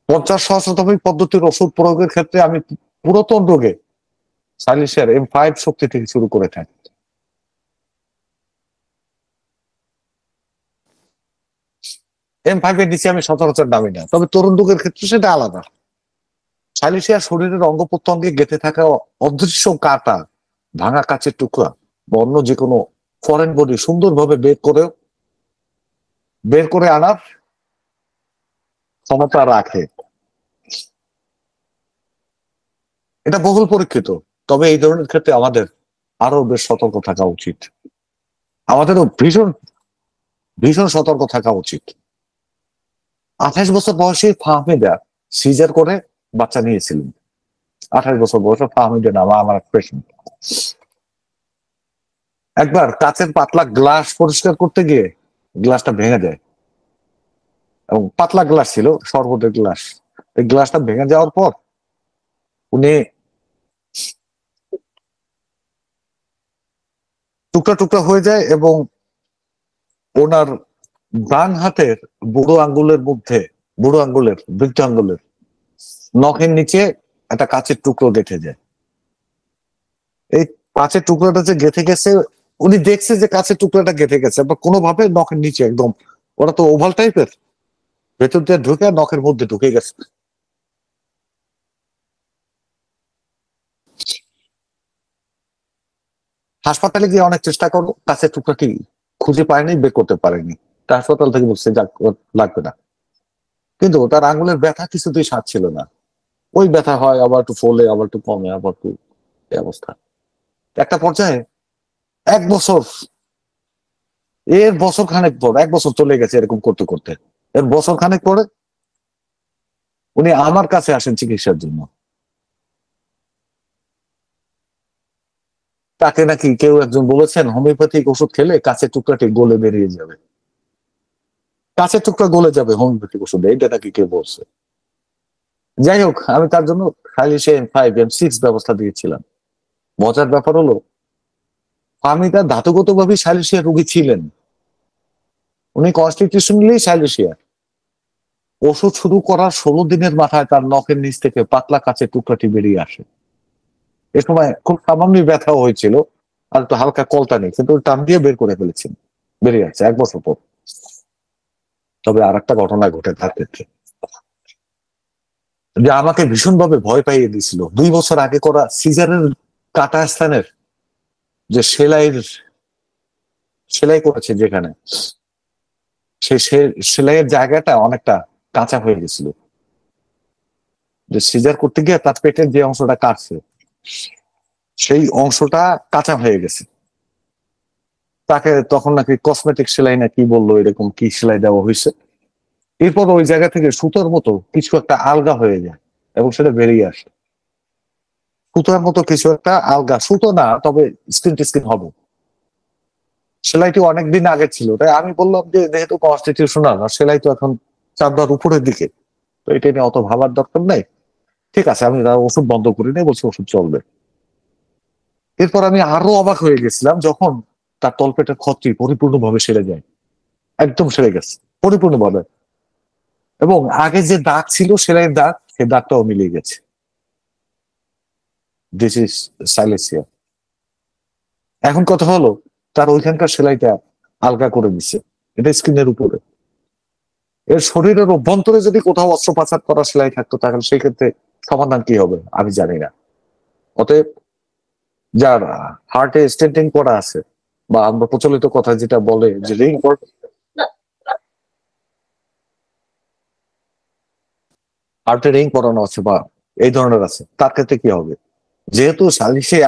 50 সহস্রতমিক পদ্ধতির ওষুধ প্রয়োগের ক্ষেত্রে আমি পুরাতন রোগে সাইলেশিয়ার M5 শক্তি থেকে শুরু করে থাকি। M5 এর নিচে আমি সচরাচর নামি না, তবে তরুণ রোগের ক্ষেত্রে সেটা আলাদা। সাইলেশিয়া শরীরের অঙ্গ প্রত্যঙ্গে গেঁথে থাকা অদৃশ্য কাটা, ভাঙা কাচের টুকরা বা অন্য যে কোনো ফরেন বডি সুন্দরভাবে বের করে আনার ক্ষমতা রাখে। এটা বহুল পরীক্ষিত। তবে এই ধরনের ক্ষেত্রে আমাদের আরো বেশ সতর্ক থাকা উচিত। আমাদেরও ভীষণ ভীষণ সতর্ক থাকা উচিত। 28 বছর বয়সী ফাহমিদা সিজার করে বাচ্চা নিয়েছিলেন। 28 বছর বয়সে ফাহমিদা নাম আমার পেশেন্ট। একবার কাচের পাতলা গ্লাস পরিষ্কার করতে গিয়ে গ্লাসটা ভেঙে যায়, এবং পাতলা গ্লাস ছিল, শরবতের গ্লাস। এই গ্লাসটা ভেঙে যাওয়ার পর উনি টুকরা টুকরা হয়ে যায়, এবং ওনার ডান হাতের বুড়ো আঙ্গুলের বৃদ্ধ আঙ্গুলের নখের নিচে একটা কাচের টুকরো গেঁথে যায়। এই কাচের টুকরাটা যে গেঁথে গেছে, উনি দেখছে যে কাচের টুকরাটা গেঁথে গেছে, বা কোনোভাবে নখের নিচে একদম, ওরা তো ওভাল টাইপের, ভেতর দিয়ে ঢুকে নখের মধ্যে ঢুকে গেছে। হাসপাতালে গিয়ে অনেক চেষ্টা করলো, কাছের টুকরাটি খুঁজে পায়নি, বের করতে পারেনি। হাসপাতাল থেকে বলছে যাক, লাগবে না। কিন্তু তার আঙুলের ব্যথা কিছুতেই সারছিল না। ওই ব্যথা হয়, আবার একটু ফলে, আবার একটু কমে, আবার একটু এই অবস্থা। একটা পর্যায়ে 1 বছর, এর বছর খানেক পর, 1 বছর চলে গেছে এরকম করতে করতে, এর বছর খানেক পরে উনি আমার কাছে আসেন চিকিৎসার জন্য। তাকে নাকি কেউ একজন বলেছেন হোমিওপ্যাথিক ওষুধ খেলে কাছের টুকরাটি গলে বেরিয়ে যাবে, কাছের টুকরা গলে যাবে হোমিওপ্যাথিক ওষুধে, এটা নাকি কে বলছে। যাই হোক, আমি তার জন্য খালি সে M5 M6 ব্যবস্থা দিয়েছিলাম। মজার ব্যাপার হলো, আমি তার ধাতুগত ভাবে সাইলেশিয়া রোগী ছিলেন, উনি কনস্টিটিউশনালি সাইলেশিয়া। ওষুধ শুরু করার 16 দিনের মাথায় তার নখের নিচ থেকে পাতলা কাচের টুকরাটি বেরিয়ে আসে। এ সময় খুব সামান্য ব্যথাও হয়েছিল, আর একটু হালকা কলতা নেই, কিন্তু টান দিয়ে বের করে ফেলেছেন, বেরিয়ে আসছে 1 বছর পর। তবে আর একটা ঘটনা ঘটে তার ক্ষেত্রে, যে আমাকে ভীষণভাবে ভয় পাইয়ে দিয়েছিল। 2 বছর আগে করা সিজারের কাটা স্থানের যে সেলাই করেছে যেখানে, সেই সেলাইয়ের জায়গাটা অনেকটা কাঁচা হয়ে গেছিল। যে সিজার করতে গিয়ে তার পেটের যে অংশটা কাটছে সেই অংশটা কাঁচা হয়ে গেছে। তাকে তখন নাকি কসমেটিক সেলাই না কি বললো, এরকম কি সেলাই দেওয়া হয়েছে। এরপর ওই জায়গা থেকে সুতোর মতো কিছু একটা আলগা হয়ে যায় এবং সেটা বেরিয়ে আসে। সুতোর মতো কিছু একটা আলগা, সুতো না তবে স্কিন টু স্কিন হবে। সেলাইটি অনেকদিন আগে ছিল, তাই আমি বললাম যে যেহেতু কনস্টিটিউশনাল আর সেলাই তো এখন চামড়ার উপরের দিকে, তো এটা নিয়ে অত ভাবার দরকার নেই। ঠিক আছে, আমি ওষুধ বন্ধ করি নাই, বলছি ওষুধ চলবে। এরপর আমি আরো অবাক হয়ে গেছিলাম যখন তার তলপেটের ক্ষতটি পরিপূর্ণভাবে সেরে যায়, একদম সেরে গেছে পরিপূর্ণভাবে, এবং আগে যে দাগ ছিল সেলাইয়ের দাগ, সেই দাগটাও মিলিয়ে গেছে। This is সাইলেসিয়া। এখন কথা হলো তার ওইখানকার সেলাইটা আলগা করে দিচ্ছে, এটা স্কিনের উপরে। এর শরীরের অভ্যন্তরে যদি কোথাও অস্ত্রোপচার করা সেলাই থাকতো তাহলে সেই ক্ষেত্রে সমাধান কি হবে আমি জানি না। অতএব যার হার্টে স্টেন্টিং করা আছে, বা আমরা প্রচলিত কথা যেটা বলে যে রিং হার্টে রিং করানো আছে বা এই ধরনের আছে, তার ক্ষেত্রে কি হবে? যেহেতু সালিসে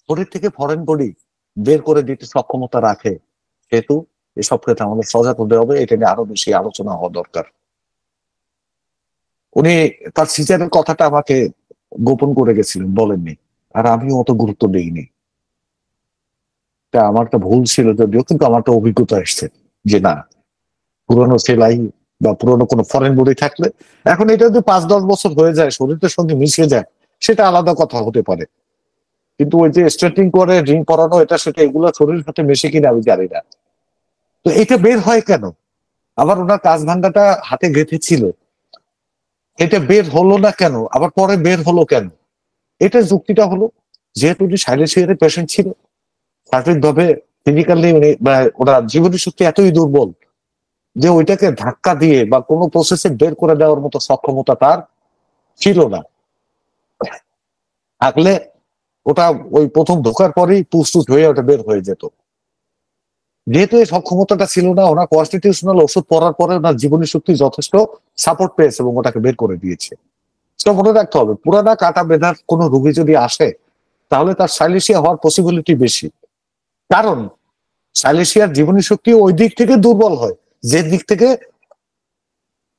শরীর থেকে ফরেন বডি বের করে দিতে সক্ষমতা রাখে, সেহেতু এসব ক্ষেত্রে আমাদের সজাগ হতে হবে। এটা নিয়ে আরো বেশি আলোচনা হওয়া দরকার। উনি তার সিজারের কথাটা আমাকে গোপন করে গেছিলেন, বলেননি, আর আমিও অত গুরুত্ব দিইনি। তা আমার একটা ভুল ছিল যদিও, কিন্তু আমার একটা অভিজ্ঞতা এসছে যে না, পুরোনো সেলাই বা পুরোনো কোনো ফরেন বডি থাকলে, এখন এটা যদি 5-10 বছর হয়ে যায়, শরীরের সঙ্গে মিশে যায়, সেটা আলাদা কথা হতে পারে। কিন্তু ওই যে স্ট্রেটিং করে রিং পরানো, এটা সেটা এগুলো শরীরের সাথে মিশে কিনা আমি জানি না। তো এটা বের হয় কেন? আবার ওনার কাজ ভাঙ্গাটা হাতে গেঁথে ছিল, এটা বের হলো না কেন, আবার পরে বের হলো কেন? এটা যুক্তিটা হলো, যেহেতু উনি সাইলেন্সিয়ারের পেশেন্ট ছিল, শারীরিকভাবে ফিজিক্যালি ওরা জীবনী শক্তি এতই দুর্বল যে ওইটাকে ধাক্কা দিয়ে বা কোনো প্রসেসে বের করে দেওয়ার মতো সক্ষমতা তার ছিল না। থাকলে ওটা ওই প্রথম ঢোকার পরেই পুস্তুত হয়ে ওটা বের হয়ে যেত। যেহেতু এই সক্ষমতাটা ছিল না, ওনার কনস্টিটিউশনাল ওষুধ পড়ার পরে ওনার জীবনী শক্তি যথেষ্ট সাপোর্ট পেয়েছে এবং ওটাকে বের করে দিয়েছে। সেটা মনে রাখতে হবে, পুরানা কাটা বেঁধার কোনো রোগী যদি আসে তাহলে তার সাইলেসিয়া হওয়ার পসিবিলিটি বেশি। কারণ সাইলেসিয়ার জীবনী শক্তি ওই দিক থেকে দুর্বল হয় যে দিক থেকে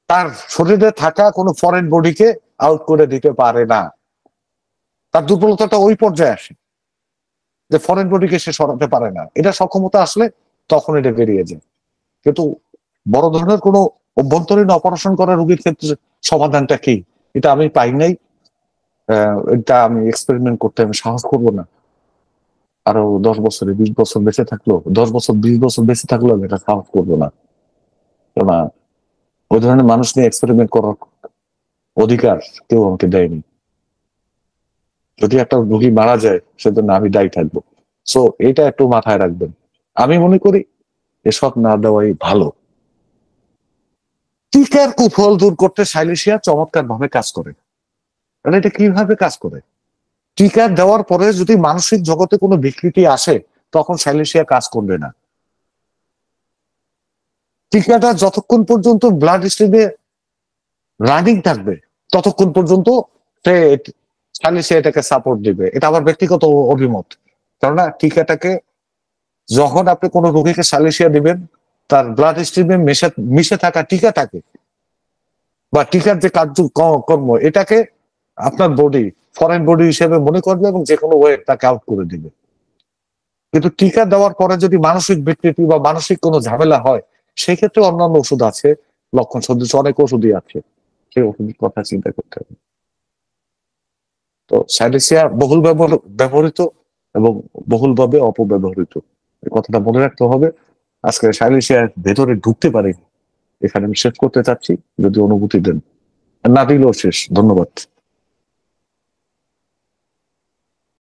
তার শরীরে থাকা কোনো ফরেন বডিকে আউট করে দিতে পারে না। তার দুর্বলতাটা ওই পর্যায়ে আসে যে ফরেন বডিকে সে সরাতে পারে না। এটা সক্ষমতা আসলে তখন এটা বেরিয়ে যায়। কিন্তু বড় ধরনের কোনো অভ্যন্তরীণ অপারেশন করা রোগীর ক্ষেত্রে সমাধানটা কি, এটা আমি পাই নাই। এটা আমি এক্সপেরিমেন্ট করতে আমি সাহস করবো না। আরো 10 বছরে 20 বছর বেঁচে থাকলো, 10 বছর 20 বছর বেঁচে থাকলো, আমি এটা সাহস করবো না। কেননা ওই ধরনের মানুষ নিয়ে এক্সপেরিমেন্ট করার অধিকার কেউ আমাকে দেয়নি। যদি একটা রোগী মারা যায় সেজন্য আমি দায়ী থাকবো। সো এটা একটু মাথায় রাখবেন। আমি মনে করি এসব না দেওয়াই ভালো। টিকার কুফল দূর করতে সাইলেসিয়া চমৎকার ভাবে কাজ করে। তাহলে এটা কিভাবে কাজ করে? টিকা দেওয়ার পরে যদি মানসিক জগতে কোনো বিকৃতি আসে তখন সাইলেসিয়া কাজ করবে না। টিকাটা যতক্ষণ পর্যন্ত ব্লাড স্ট্রিমে রানিং থাকবে ততক্ষণ পর্যন্ত সে সাইলেসিয়া এটাকে সাপোর্ট দিবে। এটা আমার ব্যক্তিগত অভিমত। কেননা টিকাটাকে যখন আপনি কোনো রোগীকে সাইলেসিয়া দিবেন, তার ব্লাড স্ট্রিমে মিশে থাকা টিকাটাকে বা টিকার যে কার্যকর্ম এটাকে আপনার বডি ফরেন বডি হিসেবে মনে করবে এবং যে কোনো ওয়ে তাকে আউট করে দিবে। কিন্তু টিকা দেওয়ার পরে যদি মানসিক বিকৃতি বা মানসিক কোনো ঝামেলা হয়, সেই ক্ষেত্রে অন্যান্য ওষুধ আছে, লক্ষণ সদৃশ অনেক ওষুধই আছে, সেই ওষুধের কথা চিন্তা করতে হবে। তো সাইলেসিয়া বহুল ব্যবহৃত এবং বহুলভাবে অপব্যবহৃত, এই কথাটা মনে রাখতে হবে। আজকে সাইলেসিয়ার ভেতরে ঢুকতে পারি, এখানে আমি শেষ করতে চাচ্ছি, যদি অনুমতি দেন। না দিলেও শেষ। ধন্যবাদ।